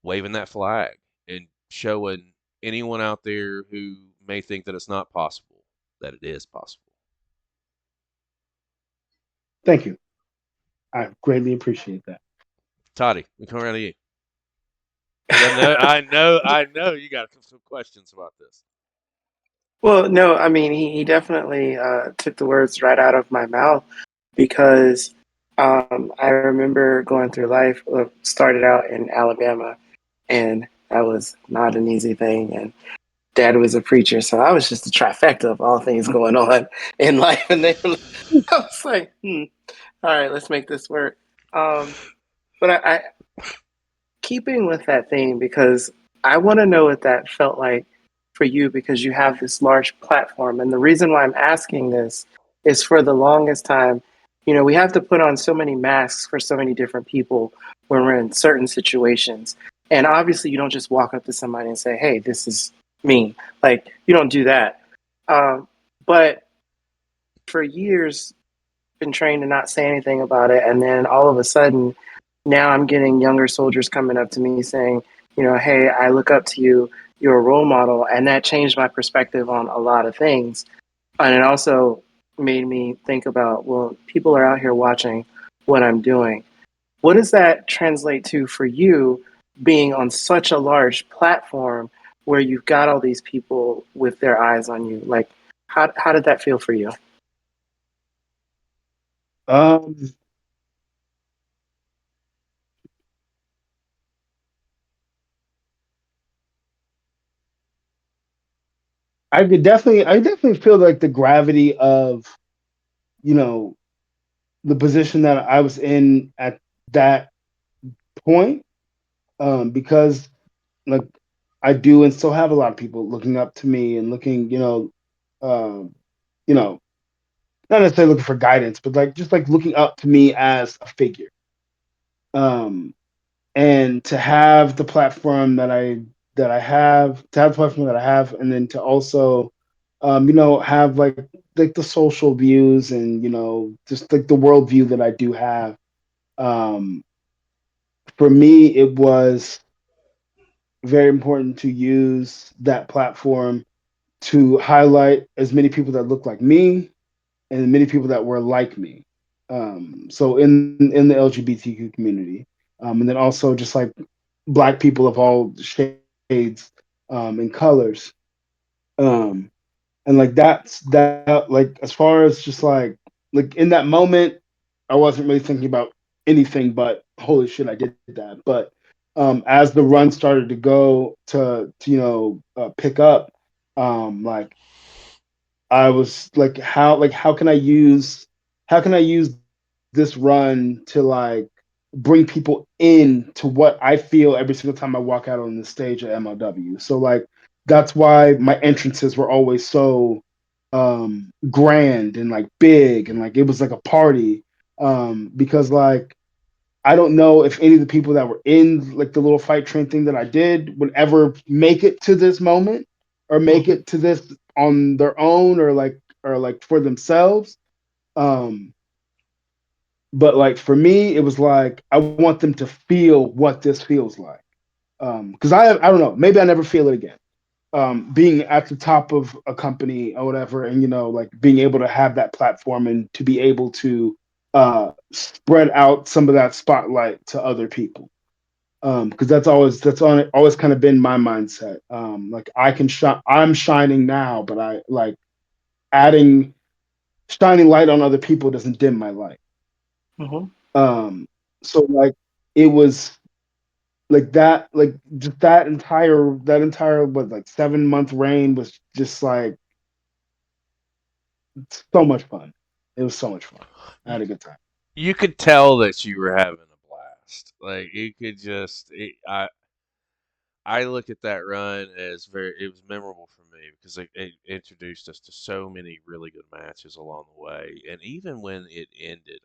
waving that flag and showing anyone out there who may think that it's not possible that it is possible. Thank you. I greatly appreciate that. Toddy, we come around to you. 'Cause I know you got some questions about this. Well, no, I mean, he definitely took the words right out of my mouth because I remember going through life, started out in Alabama, and that was not an easy thing. And dad was a preacher, so I was just a trifecta of all things going on in life. And I was like, all right, let's make this work. But I keeping with that theme because I want to know what that felt like for you because you have this large platform. And the reason why I'm asking this is for the longest time, we have to put on so many masks for so many different people when we're in certain situations. And obviously, you don't just walk up to somebody and say, hey, this is me. Like, you don't do that. But for years, been trained to not say anything about it. And then all of a sudden, now I'm getting younger soldiers coming up to me saying, hey, I look up to you. You're a role model. And that changed my perspective on a lot of things. And it also made me think about, well, people are out here watching what I'm doing. What does that translate to for you being on such a large platform where you've got all these people with their eyes on you? Like, how did that feel for you? Um, I definitely feel like the gravity of, you know, the position that I was in at that point, because like I do and still have a lot of people looking up to me and looking, um, you know, not necessarily looking for guidance, but like just like looking up to me as a figure. Um, and to have the platform that I have, and then to also, have like the social views and just like the worldview that I do have. Um, for me, it was very important to use that platform to highlight as many people that look like me and many people that were like me. So in the LGBTQ community, and then also just like Black people of all shades and colors, um, and like that. Like as far as just like in that moment, I wasn't really thinking about anything but holy shit, I did that. But as the run started to go to pick up, Like I was how can I use this run to like bring people in to what I feel every single time I walk out on the stage at MLW. So like that's why my entrances were always so grand and like big and like it was like a party. Because like I don't know if any of the people that were in like the little fight train thing that I did would ever make it to this moment or make it to this on their own or like for themselves. Um, but like for me, it was like I want them to feel what this feels like. Because I don't know, maybe I never feel it again. Being at the top of a company or whatever, and like being able to have that platform and to be able to spread out some of that spotlight to other people. Because always kind of been my mindset. Like I can shine, I'm shining now, but I like adding shining light on other people doesn't dim my light. Um, so like it was like that, like just that entire what like 7 month reign was just like so much fun. It was so much fun. I had a good time. You could tell that you were having a blast. Like you could I look at that run as it was memorable for me because it introduced us to so many really good matches along the way. And even when it ended,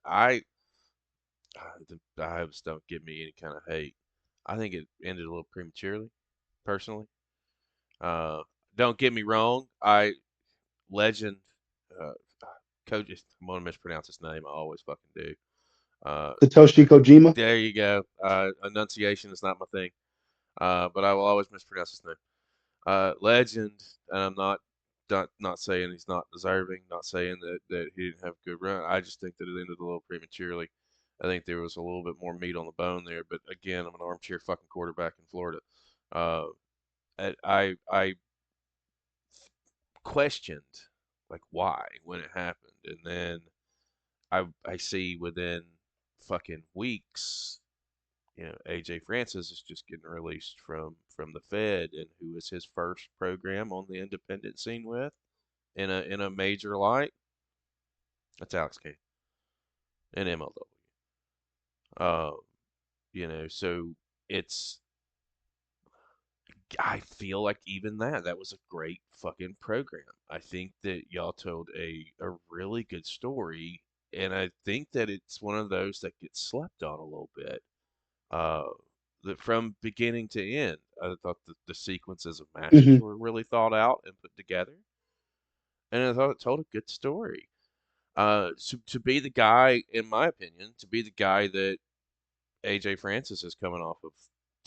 the hopes don't give me any kind of hate. I think it ended a little prematurely, personally. Uh, don't get me wrong. Legend, uh, coach, I'm gonna mispronounce his name. I always fucking do. Satoshi Kojima. There you go. Enunciation is not my thing. But I will always mispronounce his name. Legend, and I'm not saying he's not deserving, not saying that he didn't have a good run. I just think that it ended a little prematurely. I think there was a little bit more meat on the bone there. But again, I'm an armchair fucking quarterback in Florida. Uh, I questioned like why when it happened, and then I see within fucking weeks, AJ Francis is just getting released from the Fed, and who is his first program on the independent scene with in a major light? That's Alex Kane in MLW. So it's I feel like even that was a great fucking program. I think that y'all told a really good story, and I think that it's one of those that gets slept on a little bit. Uh, that from beginning to end, I thought the sequences of matches Mm-hmm. were really thought out and put together, and I thought it told a good story. So to be the guy, in my opinion, to be the guy that AJ Francis is coming off of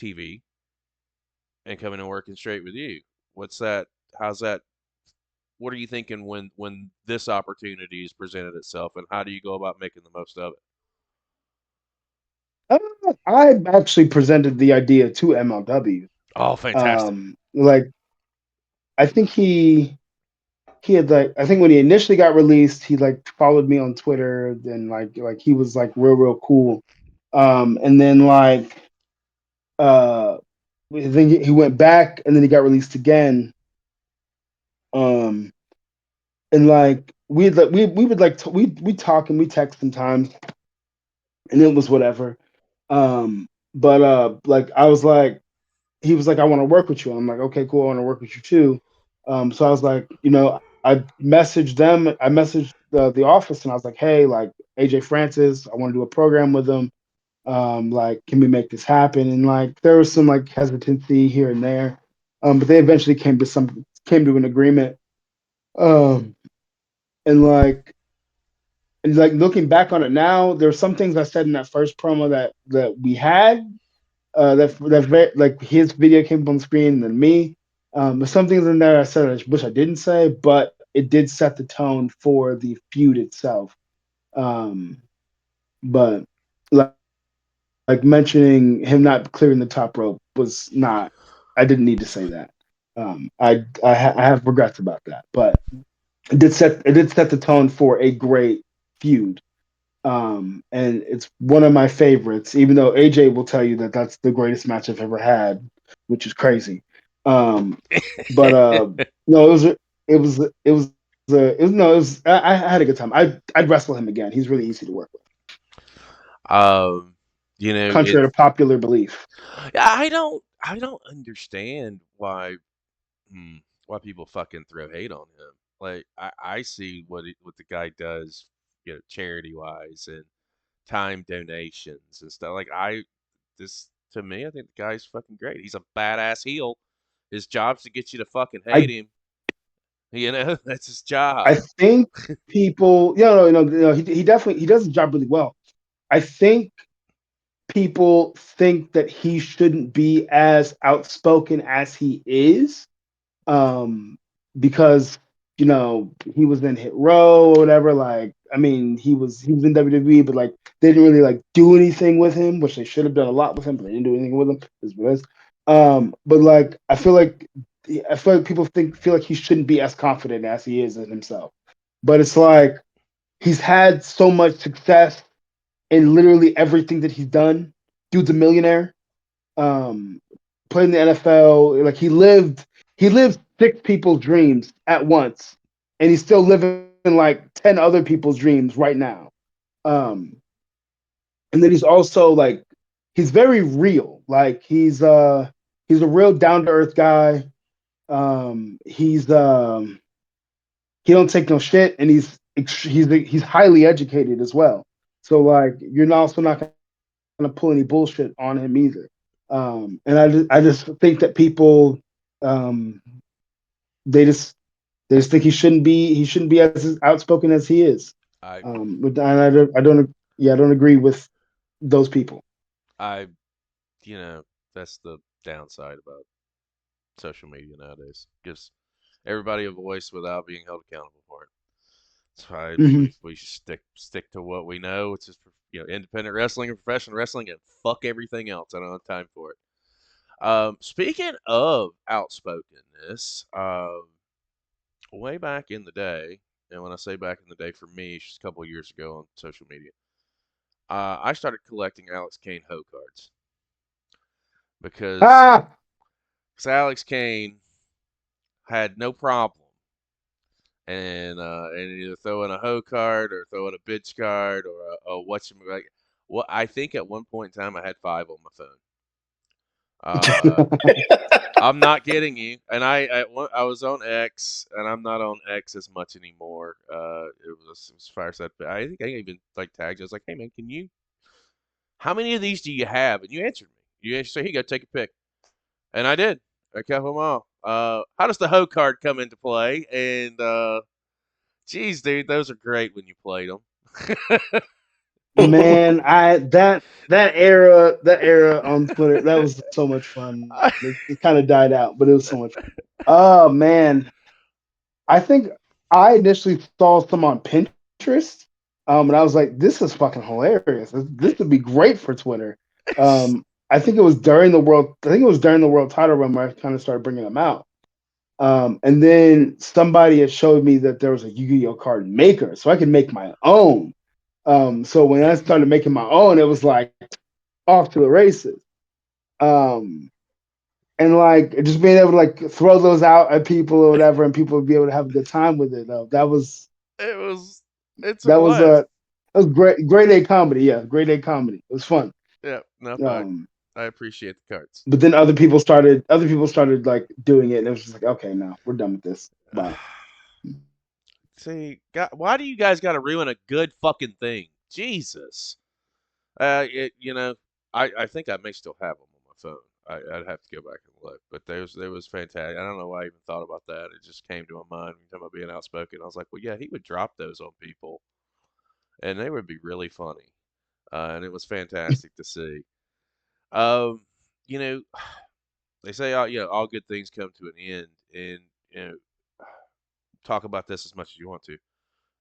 TV and coming and working straight with you, what's that? How's that? What are you thinking when this opportunity is presented itself, and how do you go about making the most of it? I actually presented the idea to MLW. Oh, fantastic! Like I think he had like I think when he initially got released, he like followed me on Twitter and like he was like real cool. And then like then he went back and then he got released again. Um and like we would like we talk and we text sometimes and it was whatever. But like I was like he was like I want to work with you. I'm like okay cool I want to work with you too. So I was like I messaged them. I messaged the office and I was like hey like AJ Francis I want to do a program with them. Like can we make this happen? And like there was some like hesitancy here and there. But they eventually came to an agreement. Um, and like looking back on it now, there's some things I said in that first promo that we had that very, like his video came up on the screen and then me. There's some things in there I said I wish I didn't say, but it did set the tone for the feud itself. Um, but like mentioning him not clearing the top rope was not. I didn't need to say that. I have regrets about that, but it did set the tone for a great feud. And it's one of my favorites, even though AJ will tell you that that's the greatest match I've ever had, which is crazy. But No, I had a good time. I'd wrestle him again. He's really easy to work with. Um, you know, Contrary to popular belief. I don't understand why people fucking throw hate on him. Like I see what the guy does, you know, charity wise and time donations and stuff. Like this to me, I think the guy's fucking great. He's a badass heel. His job's to get you to fucking hate I him. You know, that's his job. I think people, he definitely he does his job really well. I think people think that he shouldn't be as outspoken as he is, um, because he was in Hit Row or whatever. Like, I mean, he was in WWE, but like they didn't really like do anything with him, which they should have done a lot with him, but they didn't do anything with him. Is what it is. But like I feel like people feel like he shouldn't be as confident as he is in himself. But it's like he's had so much success in literally everything that he's done. Dude's a millionaire. Um, Played in the NFL. Like he lived six people's dreams at once, and he's still living like 10 other people's dreams right now. Um, and then he's also like he's very real. Like he's a real down to earth guy. He don't take no shit, and he's highly educated as well. So like you're also not gonna pull any bullshit on him either. And I just think that people um, they just think he shouldn't be as outspoken as he is. I But I don't agree with those people. I you know, that's the downside about social media nowadays. Gives everybody a voice without being held accountable for it. That's why Hmm. we should stick to what we know. It's just independent wrestling and professional wrestling and fuck everything else. I don't have time for it. Speaking of outspokenness, way back in the day, and when I say back in the day, for me, it's just a couple of years ago on social media, I started collecting Alex Kane Ho cards because Ah, Alex Kane had no problem and either throw in a hoe card or throw in a bitch card or a what you like. Well, I think at one point in time I had 5 on my phone. Uh, I'm not kidding you. And I was on X, and I'm not on X as much anymore. It was Fireside. I think I even like tagged you. I was like, hey man, how many of these do you have? And you answered me. You answered, so here you go, take a pick. And I did. I kept them all. How does the hoe card come into play? And geez, dude, those are great when you played them. man, that era on Twitter, that was so much fun. It kind of died out, but it was so much. Oh man, I think I initially saw some on Pinterest, and I was like, "This is fucking hilarious. This would be great for Twitter." I think it was during the world. I think it was during the world title run where I kind of started bringing them out. And then somebody had showed me that there was a Yu-Gi-Oh card maker, so I could make my own. So when I started making my own, it was like off to the races. Um, and like just being able to like throw those out at people or whatever, and people would be able to have a good time with it. Though it was. It's a that was blast. a that was grade A comedy. Yeah, grade A comedy. It was fun. Yeah, no, Um, I appreciate the cards. but then other people started like doing it, and it was just like, okay, no, we're done with this. Bye. See, why do you guys got to ruin a good fucking thing? Jesus. I think I may still have them on my phone. I'd have to go back and look, but there was fantastic. I don't know why I even thought about that. It just came to my mind when you talking about being outspoken. I was like, well, yeah, he would drop those on people, and they would be really funny, and it was fantastic to see. Um, you know, they say all good things come to an end, and you know, talk about this as much as you want to.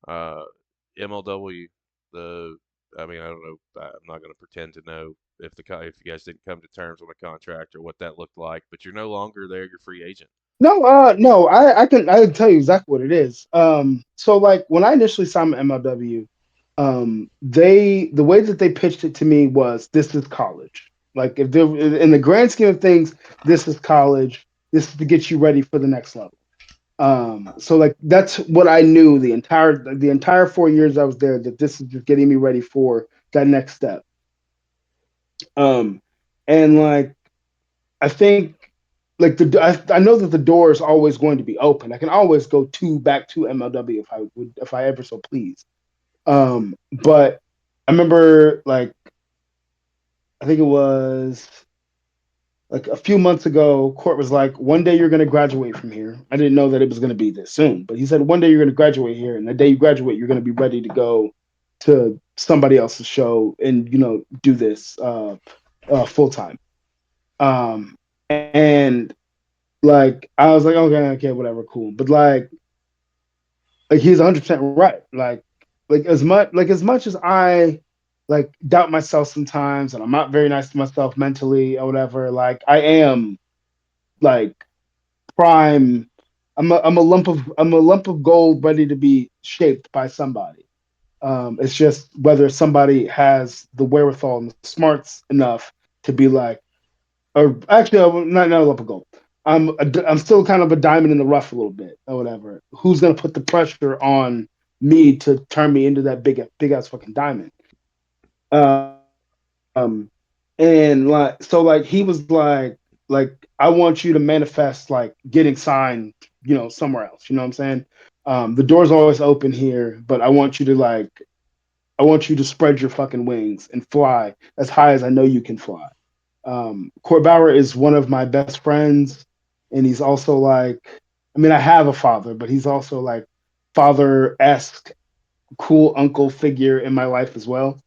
Uh, MLW, I mean, I don't know. I'm not going to pretend to know if you guys didn't come to terms on a contract or what that looked like, but you're no longer there. You're free agent. No, I can tell you exactly what it is. So like when I initially signed with MLW, the way that they pitched it to me was this is college. Like if they're in the grand scheme of things, this is college. This is to get you ready for the next level. So like that's what I knew the entire 4 years I was there, that this is just getting me ready for that next step. Um, and like I think like I know that the door is always going to be open. I can always go back to MLW if I ever so please. But I remember like I think it was like a few months ago, Court was like, one day you're going to graduate from here. I didn't know that it was going to be this soon, but he said, one day you're going to graduate here. And the day you graduate, you're going to be ready to go to somebody else's show and, do this full time. And like, I was like, okay, whatever, cool. But like he's 100% right. Like as much as I like doubt myself sometimes and I'm not very nice to myself mentally or whatever, like I am like prime. I'm a lump of gold ready to be shaped by somebody. It's just whether somebody has the wherewithal and the smarts enough to be like, or actually, I'm not a lump of gold. I'm still kind of a diamond in the rough a little bit or whatever. Who's gonna put the pressure on me to turn me into that big ass fucking diamond? Um, and like he was like I want you to manifest like getting signed, somewhere else. You know what I'm saying? The door's always open here, but I want you to spread your fucking wings and fly as high as I know you can fly. Court Bauer is one of my best friends, and he's also like, I mean, I have a father, but he's also like father-esque, cool uncle figure in my life as well.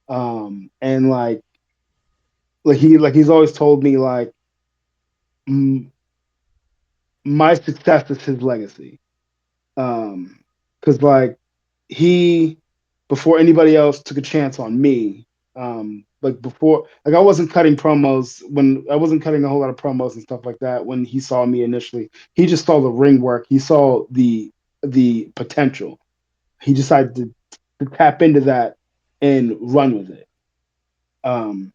And he's always told me like m- my success is his legacy. Because like he, before anybody else took a chance on me, like before, like I wasn't cutting a whole lot of promos and stuff like that when he saw me initially. He just saw the ring work. He saw the potential. He decided to tap into that and run with it. Um,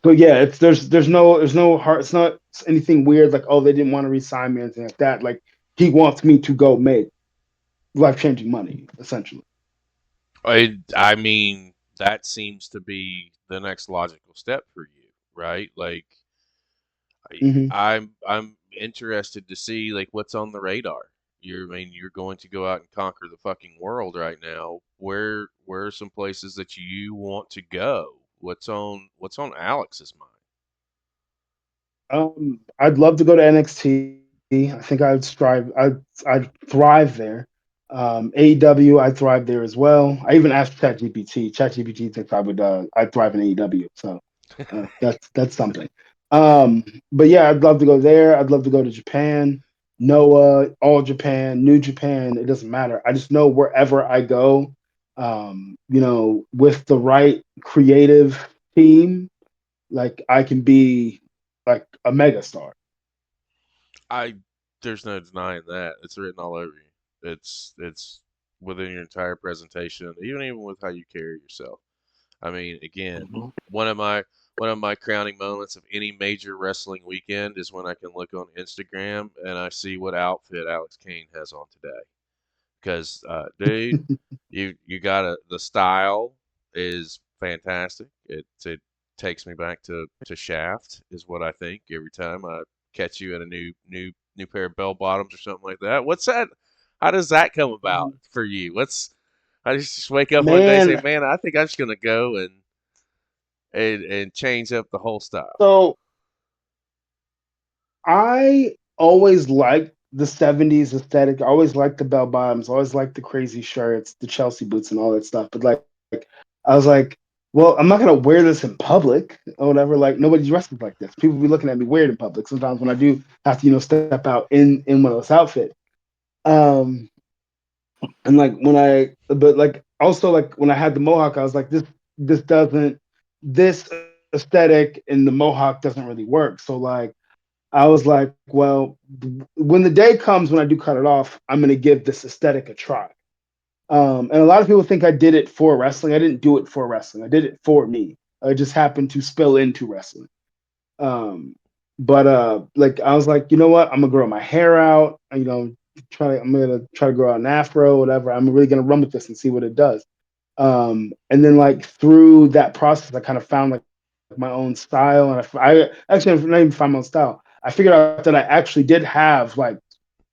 but yeah, there's no heart. It's not anything weird like, oh, they didn't want to re-sign me or anything like that. Like he wants me to go make life-changing money, essentially. I mean, that seems to be the next logical step for you, right? Like, Hmm. I'm interested to see like what's on the radar. I mean, you're going to go out and conquer the fucking world right now. Where are some places that you want to go? What's on Alex's mind? I'd love to go to NXT. I think I'd thrive there. AEW, I'd thrive there as well. I even asked ChatGPT. ChatGPT thinks I'd thrive in AEW. So that's something. But yeah, I'd love to go there. I'd love to go to Japan, Noah, All Japan, New Japan. It doesn't matter. I just know wherever I go, with the right creative team, like I can be like a megastar. I There's no denying that. It's written all over you. It's within your entire presentation, even with how you carry yourself. I mean, again, Mhm. one of my one of my crowning moments of any major wrestling weekend is when I can look on Instagram and I see what outfit Alex Kane has on today. Because, dude, you got the style is fantastic. It takes me back to Shaft is what I think every time I catch you in a new pair of bell bottoms or something like that. What's that? How does that come about for you? I just wake up one day and say, Man, man, I think I'm just gonna go and change up the whole style. so I always liked the 70s aesthetic. I always liked the bell bottoms, always liked the crazy shirts, the Chelsea boots and all that stuff. But like I was like, well, I'm not gonna wear this in public or whatever. Like nobody dresses like this. People be looking at me weird in public sometimes when I do have to, step out in one of those outfits. Um, and like but like also like when I had the mohawk, I was like, this doesn't this aesthetic and the mohawk doesn't really work. So like I was like, well, when the day comes when I do cut it off, I'm gonna give this aesthetic a try. And a lot of people think I did it for wrestling. I didn't do it for wrestling. I did it for me. I just happened to spill into wrestling. Um, but like I was like, you know what? I'm gonna grow my hair out. I'm gonna try to grow out an afro, whatever. I'm really gonna run with this and see what it does. And then like through that process, I kind of found like my own style, and I actually not even find my own style. I figured out that I actually did have like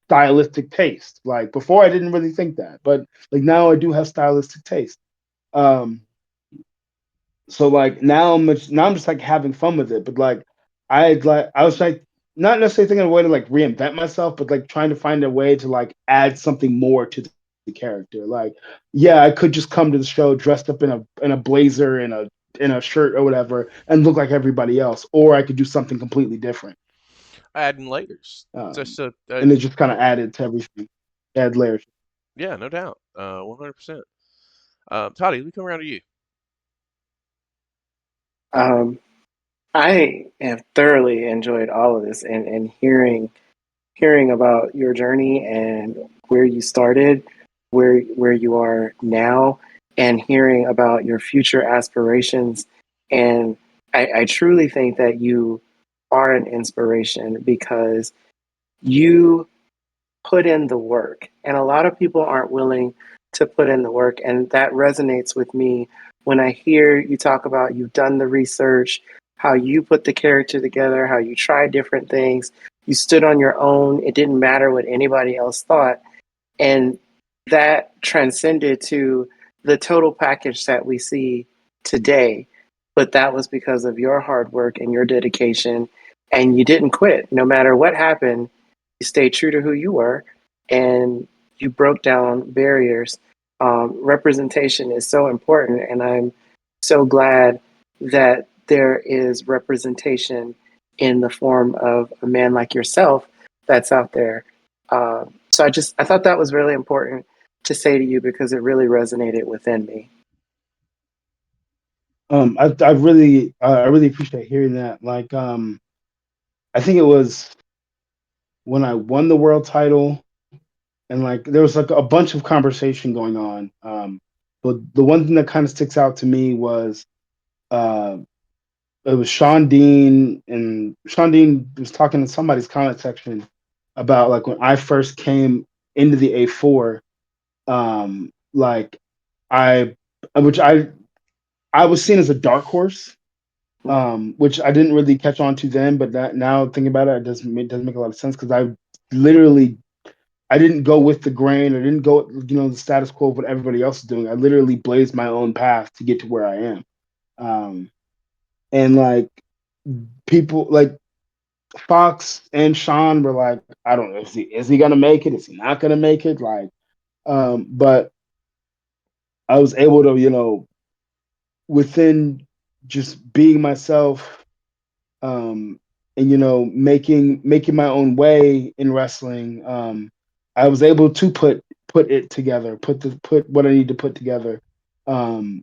stylistic taste. Like before, I didn't really think that, but like now I do have stylistic taste. Um, so like now I'm just like having fun with it. But like I was like not necessarily thinking of a way to like reinvent myself, but like trying to find a way to like add something more to the character. Like, yeah, I could just come to the show dressed up in a blazer and a shirt or whatever and look like everybody else, or I could do something completely different. Adding layers. Just And it just kind of added to everything. Add layers. yeah, no doubt. 100%. Toddy, we come around to you. I have thoroughly enjoyed all of this and hearing about your journey and where you started, where you are now, and hearing about your future aspirations. And I truly think that you are an inspiration because you put in the work. And a lot of people aren't willing to put in the work. And that resonates with me when I hear you talk about you've done the research, how you put the character together, how you tried different things, you stood on your own. It didn't matter what anybody else thought. And that transcended to the total package that we see today. But that was because of your hard work and your dedication. And you didn't quit. No matter what happened, you stayed true to who you were and you broke down barriers. Representation is so important. And I'm so glad that there is representation in the form of a man like yourself that's out there. So I thought that was really important to say to you because it really resonated within me. I really appreciate hearing that. Like, I think it was when I won the world title, and like there was like a bunch of conversation going on. But the one thing that kind of sticks out to me was uh, it was Sean Dean, and Sean Dean was talking in somebody's comment section about like when I first came into the A4, like I, which I was seen as a dark horse, which I didn't really catch on to then, but that now thinking about it, it doesn't make a lot of sense because literally I didn't go with the grain. I didn't go, the status quo of what everybody else is doing. I literally blazed my own path to get to where I am. And like people like Fox and Sean were like, I don't know, is he gonna make it? Is he not gonna make it? Like, but I was able to, within just being myself, and making my own way in wrestling, I was able to put it together, put what I need to put together, to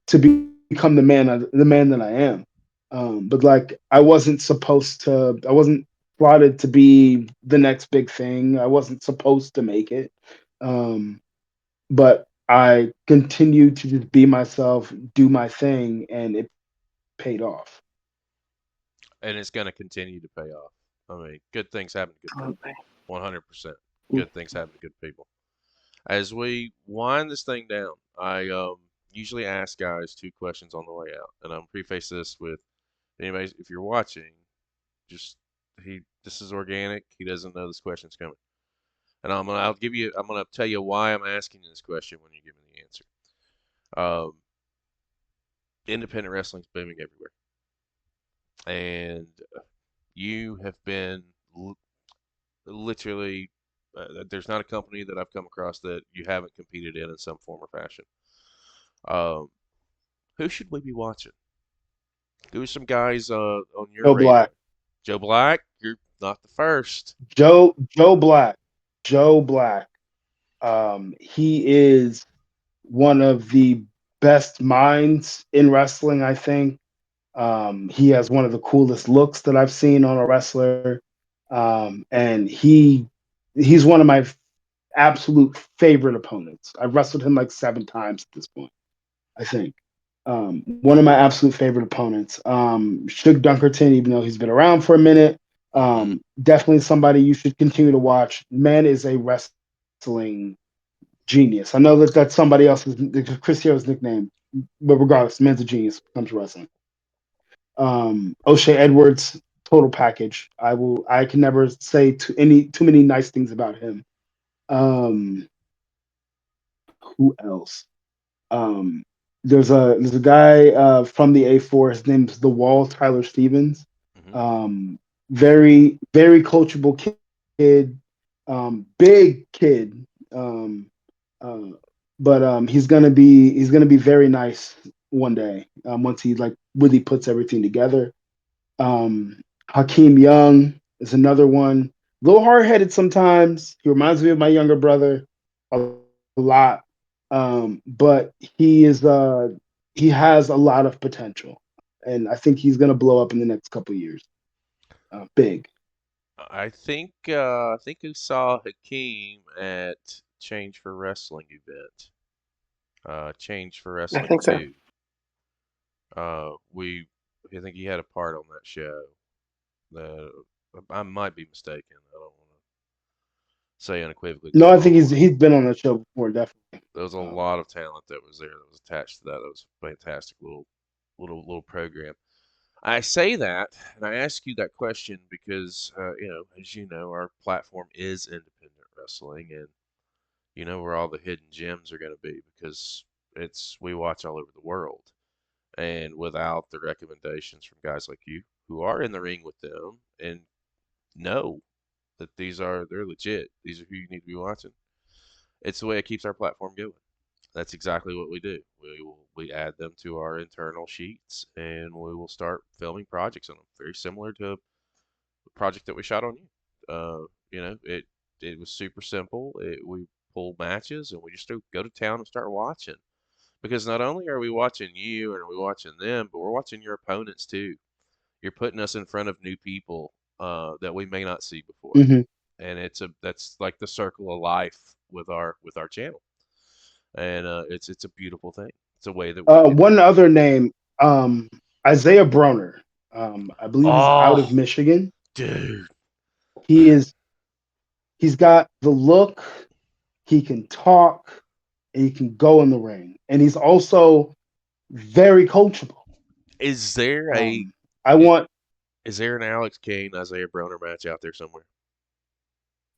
become the man that I am. But like I wasn't plotted to be the next big thing. I wasn't supposed to make it. But I continued to just be myself, do my thing, and it paid off. And it's going to continue to pay off. I mean, good things happen to good people. 100%. Mm. Good things happen to good people. As we wind this thing down, I usually ask guys 2 questions on the way out, and I'm preface this with anybody if you're watching, just this is organic. He doesn't know this question's coming, and I'm gonna tell you why I'm asking this question when you give me the answer. Independent wrestling's booming everywhere, and you have been literally. There's not a company that I've come across that you haven't competed in some form or fashion. Who should we be watching? Who are some guys on your Joe radar? Black. Joe Black, you're not the first. Joe Black. Joe Black. He is one of the best minds in wrestling, I think. He has one of the coolest looks that I've seen on a wrestler. And he's one of my absolute favorite opponents. I've wrestled him like 7 times at this point, I think. One of my absolute favorite opponents. Shug Dunkerton, even though he's been around for a minute, Definitely somebody you should continue to watch. Man is a wrestling genius. I know that that's somebody else's, Chris Hero's nickname, but regardless, man's a genius when it comes to wrestling. O'Shea Edwards, total package. I can never say too many nice things about him. Who else? There's a guy from the A4. His name's The Wall, Tyler Stevens. Very very coachable kid, big kid. But he's gonna be very nice one day once he like really puts everything together. Hakeem Young is another one. A little hard headed sometimes. He reminds me of my younger brother a lot, but he has a lot of potential, and I think he's gonna blow up in the next couple of years. Big. I think we saw Hakeem at Change for Wrestling event. Change for I Wrestling think so. 2. I think he had a part on that show. The I might be mistaken. I don't want to say unequivocally because No, I I don't think want to. he's been on the show before, definitely. There was a lot of talent that was there that was attached to that. That was a fantastic little program. I say that, and I ask you that question because, as you know, our platform is independent wrestling, and you know where all the hidden gems are going to be because we watch all over the world, and without the recommendations from guys like you who are in the ring with them and know that they're legit, these are who you need to be watching. It's the way it keeps our platform going. That's exactly what we do. We add them to our internal sheets, and we will start filming projects on them. Very similar to the project that we shot on you. It was super simple. We pulled matches, and we just go to town and start watching. Because not only are we watching you and are we watching them, but we're watching your opponents too. You're putting us in front of new people that we may not see before, Mm-hmm. and that's like the circle of life with our channel, and it's a beautiful thing. It's a way that we can. One other name, um, Isaiah Broner. I believe he's out of Oh, Michigan. dude, He is. He's got the look. He can talk. And he can go in the ring, and he's also very coachable. is there a Um, I want. is there an Alex Kane Isaiah Broner match out there somewhere?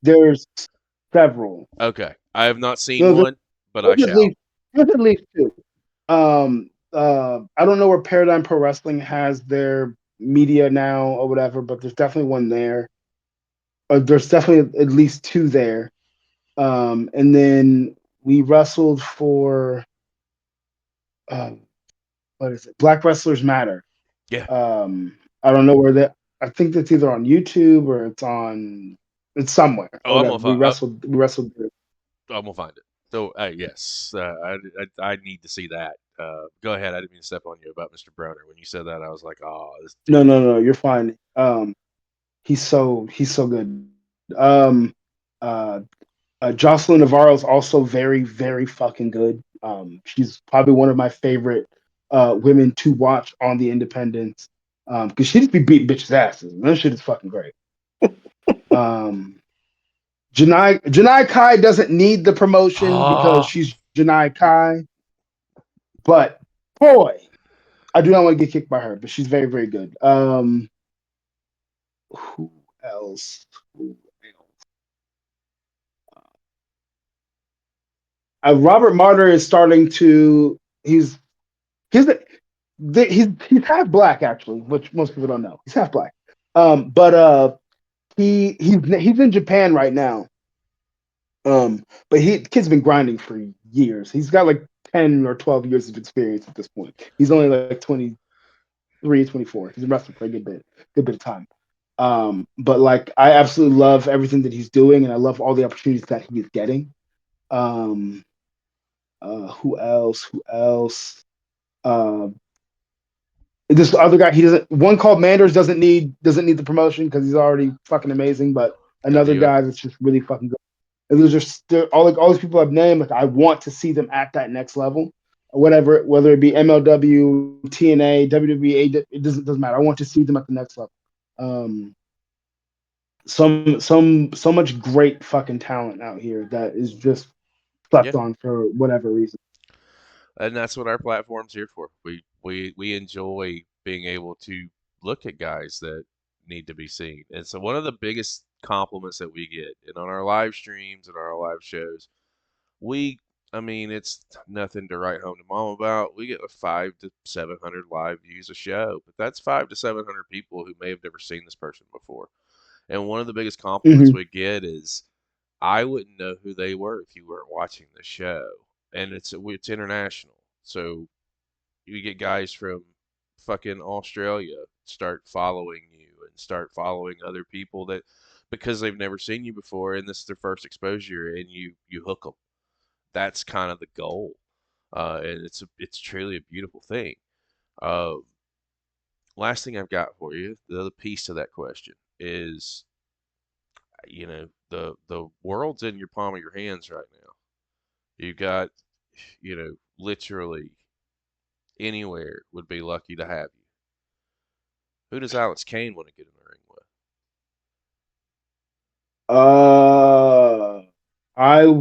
There's several. Okay, I have not seen No, one, but I there's shall. at least two. I don't know where Paradigm Pro Wrestling has their media now or whatever, but there's definitely one there. There's definitely at least two there. And then we wrestled for uh, what is it? Black Wrestlers Matter. Yeah. I don't know where that. I think that's either on YouTube or it's somewhere Oh, or I'm whatever. gonna find. We wrestled. I'm gonna find it. So, yes, I need to see that. Go ahead. I didn't mean to step on you about Mr. Broner. When you said that, I was like, oh, this No, dude. no, no, you're fine. He's so good. Uh, Jocelyn Navarro is also very, very fucking good. She's probably one of my favorite women to watch on the independents because she just be beating bitches' asses. And that shit is fucking great. Janai Kai doesn't need the promotion because Oh, she's Janai Kai, but boy, I do not want to get kicked by her, but she's very, very good. Who else? Robert Martyr is starting to. He's he's half black actually, which most people don't know. He's half black. But he's in Japan right now. But kid's been grinding for years. He's got like 10 or 12 years of experience at this point. He's only like 23, 24. He's been wrestling for a good bit of time. But like I absolutely love everything that he's doing, and I love all the opportunities that he is getting. Um, who else? Who else? Uh, this other guy, he doesn't. One called Manders doesn't need the promotion because he's already fucking amazing. But good another deal. guy that's just really fucking good. And those are still all these people I've named. Like I want to see them at that next level, whatever, whether it be MLW, TNA, WWE, it doesn't matter. I want to see them at the next level. Um, so much great fucking talent out here that is just Yeah, slept on for whatever reason. and that's what our platform's here for. We enjoy being able to look at guys that need to be seen. And so one of the biggest compliments that we get, and on our live streams and our live shows, we I mean, it's nothing to write home to mom about. We get 5 to 700 live views a show, but that's 5 to 700 people who may have never seen this person before. And one of the biggest compliments Hmm. we get is, I wouldn't know who they were if you weren't watching the show. And it's international. So you get guys from fucking Australia start following you and start following other people that, because they've never seen you before and this is their first exposure, and you hook them. That's kind of the goal. And it's truly a beautiful thing. Uh, Last thing I've got for you, the other piece to that question is, the world's in your palm of your hands right now. You got, literally anywhere would be lucky to have you. Who does Alex Kane want to get in the ring with? I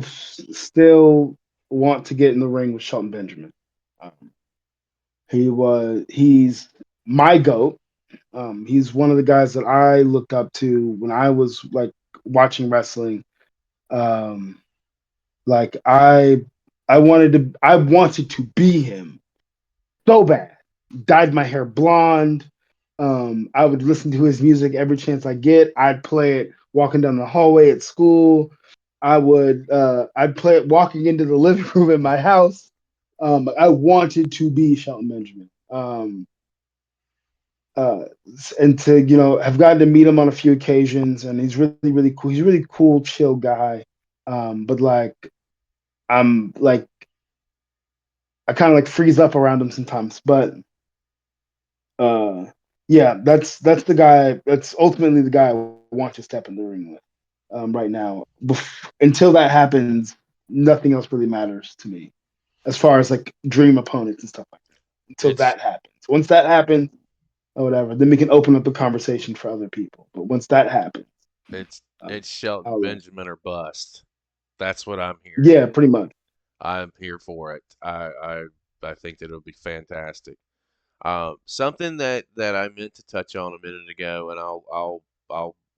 still want to get in the ring with Shelton Benjamin. Um, he's my goat. He's one of the guys that I looked up to when I was like watching wrestling. Um, like I wanted to be him so bad. Dyed my hair blonde. I would listen to his music every chance I get. I'd play it walking down the hallway at school. I'd play it walking into the living room in my house. I wanted to be Shelton Benjamin. Uh, and to have gotten to meet him on a few occasions, and he's really cool. He's a really cool, chill guy. But like I'm like I kind of like freeze up around him sometimes. But uh, yeah, that's the guy. That's ultimately the guy I want to step in the ring with. Right now, until that happens, nothing else really matters to me as far as like dream opponents and stuff like that. Until It's that happens. Once that happens, or whatever, then we can open up the conversation for other people. But once that happens, it's um, it's Shelton I'll, Benjamin or bust. That's what I'm hearing. yeah, pretty much. I'm here for it. I think that it'll be fantastic. Something that I meant to touch on a minute ago, and I'll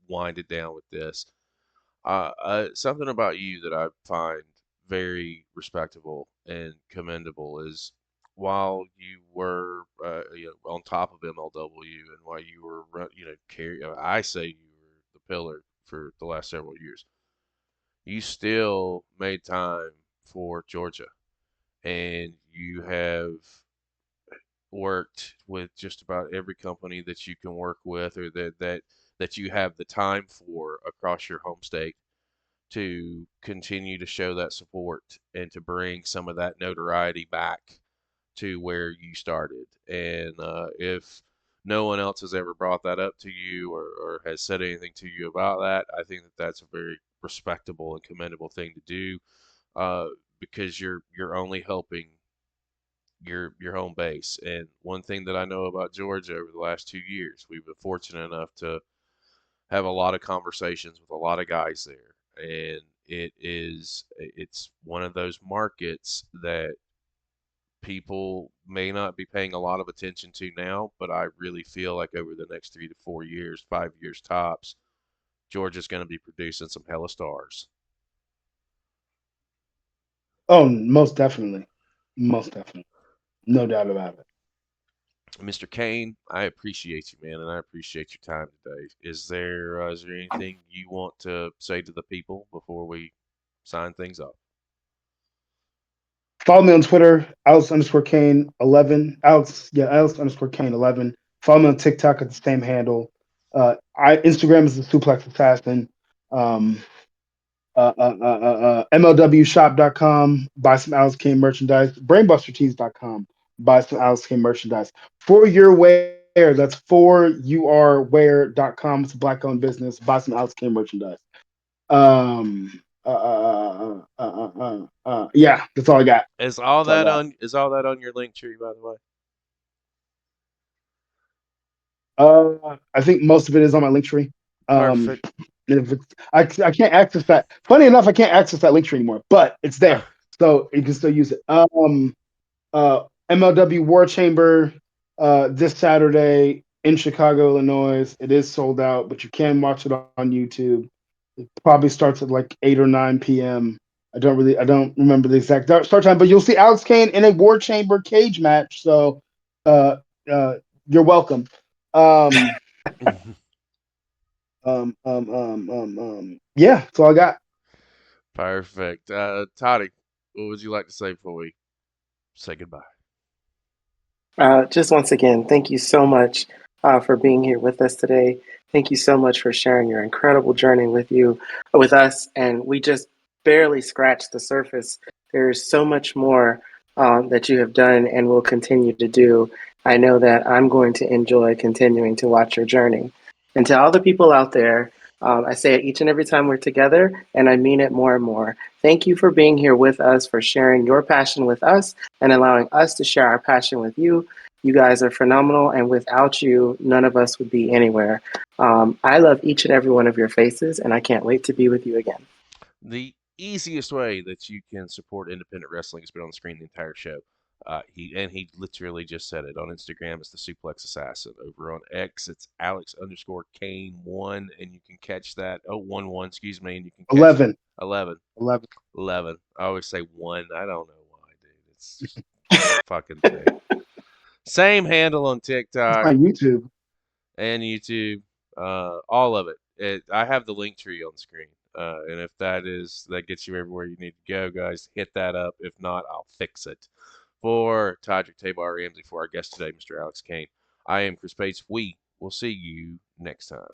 wind it down with this. Something about you that I find very respectable and commendable is, while you were on top of MLW, and while you were I say you were the pillar for the last several years, you still made time for Georgia, and you have worked with just about every company that you can work with, or that you have the time for across your home state, to continue to show that support and to bring some of that notoriety back to where you started. And if no one else has ever brought that up to you, or has said anything to you about that, I think that that's a very respectable and commendable thing to do, uh, because you're only helping your home base. And one thing that I know about Georgia over the last 2 years, we've been fortunate enough to have a lot of conversations with a lot of guys there, and it's one of those markets that people may not be paying a lot of attention to now, but I really feel like over the next 3 to 4 years, 5 years tops, Georgia's going to be producing some hella stars. Oh, most definitely, no doubt about it. Mr. Kane, I appreciate you, man, and I appreciate your time today. Is there anything you want to say to the people before we sign things up? Follow me on Twitter, Alex_Kane11. Alex_Kane11. Follow me on TikTok at the same handle. Instagram is the Suplex Assassin. Um, MLWshop.com. Buy some Alex Kane merchandise. BrainbusterTees.com. Buy some Alex Kane merchandise. For Your Wear, that's foryourwear.com. It's a black owned business. Buy some Alex Kane merchandise. Yeah, that's all I got. That's all I got. Is all that on your link tree, by the way? I think most of it is on my link tree. Perfect. And if it's, I can't access that. Funny enough, I can't access that link tree anymore, but it's there, so you can still use it. MLW War Chamber this Saturday in Chicago, Illinois. It is sold out, but you can watch it on YouTube. It probably starts at like 8 or 9 p.m. I don't remember the exact start time, but you'll see Alex Kane in a War Chamber cage match. So, uh, you're welcome. Yeah, that's all I got. Perfect. Toddy, what would you like to say before we say goodbye? Just once again, thank you so much for being here with us today. Thank you so much for sharing your incredible journey with us. And we just barely scratched the surface. There's so much more that you have done and will continue to do. I know that I'm going to enjoy continuing to watch your journey. And to all the people out there, I say it each and every time we're together, and I mean it more and more. Thank you for being here with us, for sharing your passion with us, and allowing us to share our passion with you. You guys are phenomenal, and without you, none of us would be anywhere. I love each and every one of your faces, and I can't wait to be with you again. The easiest way that you can support independent wrestling has been on the screen the entire show. He literally just said it on Instagram. It's the Suplex Assassin. Over on X, it's Alex_Kane1, and you can catch that. Oh, 1-1, excuse me, and you can catch 11. 11. 11. 11. I always say 1. I don't know why, dude. It's fucking thing. Same handle on TikTok On YouTube. and YouTube. All of it. I have the link tree on the screen. And if that gets you everywhere you need to go, guys, hit that up. If not, I'll fix it. For Todrick Tabar Ramsey, for our guest today, Mr. Alex Kane, I am Chris Bates. We will see you next time.